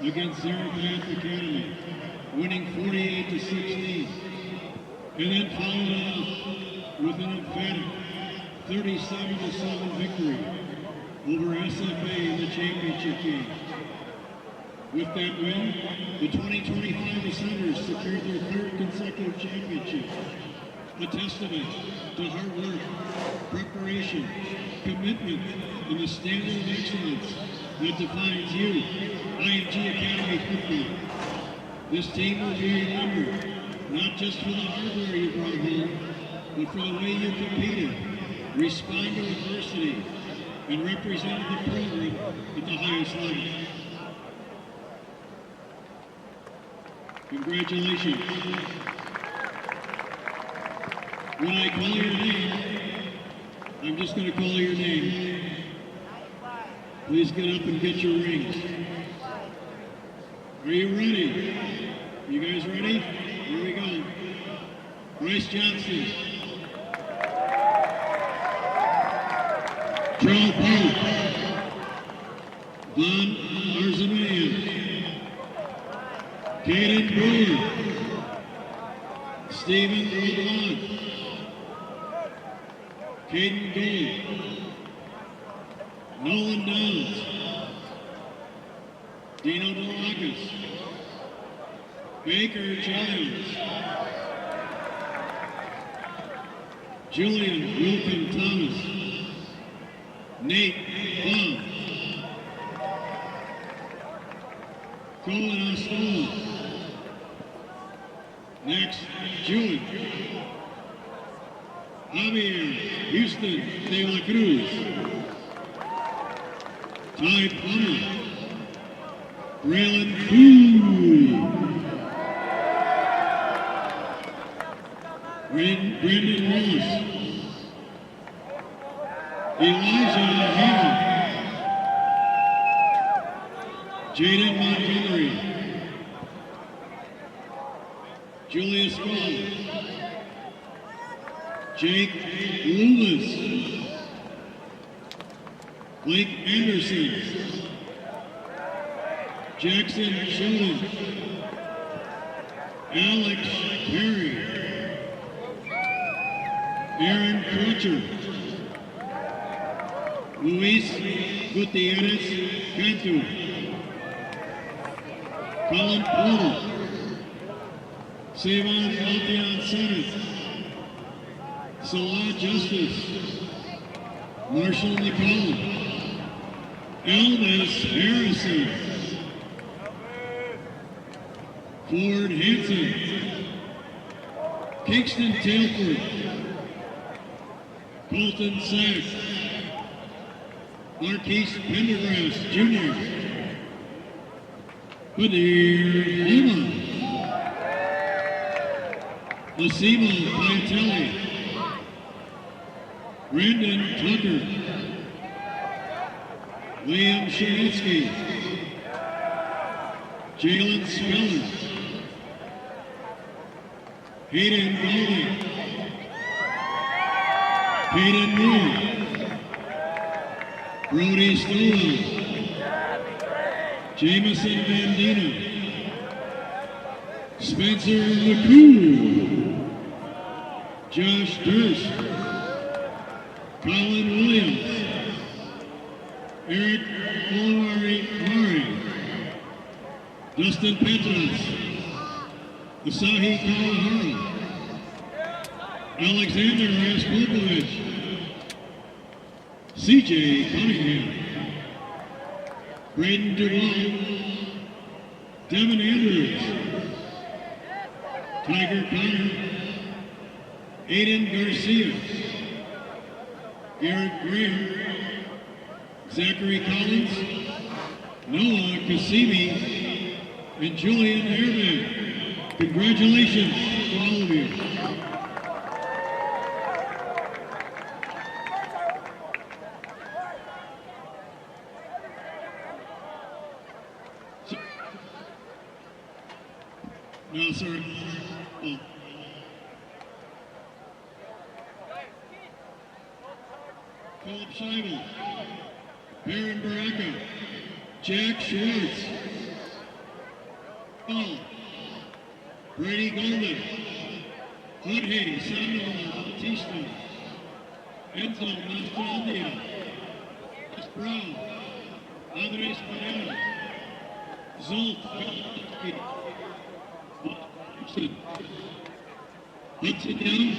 [SPEAKER 3] against Bradenton Academy, winning 48-16, and then followed it up with an emphatic 37-7 victory over SFA in the championship game. With that win, the 2025 Ascenders secured their 3rd consecutive championship, a testament to hard work, preparation, commitment, and the standard of excellence that defines you, IMG Academy football. This team will be remembered, not just for the hardware you brought home, but for the way you competed, responded to adversity, and represented the program at the highest level. Congratulations. When I call your name, I'm just going to call your name. Please get up and get your rings. Are you ready? You guys ready? Here we go. Bryce Johnson. Charles Park, Von Arzamanian, Caden Brewer, Stephen Rodwan, Caden Gold, Nolan Downs, Dino Delacus, Baker Giles, Julian Wilkin Thomas, Nate Baum, Colin Ostola. Next, Jewett, Javier Houston de la Cruz, Ty Plummer, Braylon Koo, Brendan Ross, Elijah Hammond, Jaden Montgomery, Julius Ball, Jake Loomis, Blake Anderson, Jackson Sheldon, Alex Perry, Aaron Crutcher, Luis Gutierrez Cantu, Colin Porter, Savon Altion Senate, Salah Justice, Marshall McCollum, Elvis Harrison, Ford Hanson, Kingston Tailford, Colton Sachs, Marquise Pendergrass Jr., Badir Oma, Massimo Piatelli, Brandon Tucker, Liam Shanitsky, Jalen Speller, Hayden Bowling, Hayden Moore, Brody Stola, Jameson Bandino, Spencer McCoo, Josh Durst, Colin Williams, Eric Murray, Dustin Petras, Asahi Kawahara, Alexander Raspopovich, CJ Cunningham, Braden Duval, Devin Andrews, Tiger Connor, Aiden Garcia, Garrett Graham, Zachary Collins, Noah Kasimi, and Julian Airman. Congratulations to all of you. No, sir. Oh. Philip Scheibel, Baron Baraka, Jack Schwartz, oh, Brady Golden, Jorge Sandoval Bautista, Enzo Mastrolia, Chris Brown, Andres Padilla, Zolt Hudson Young,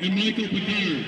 [SPEAKER 3] and Michael Picard.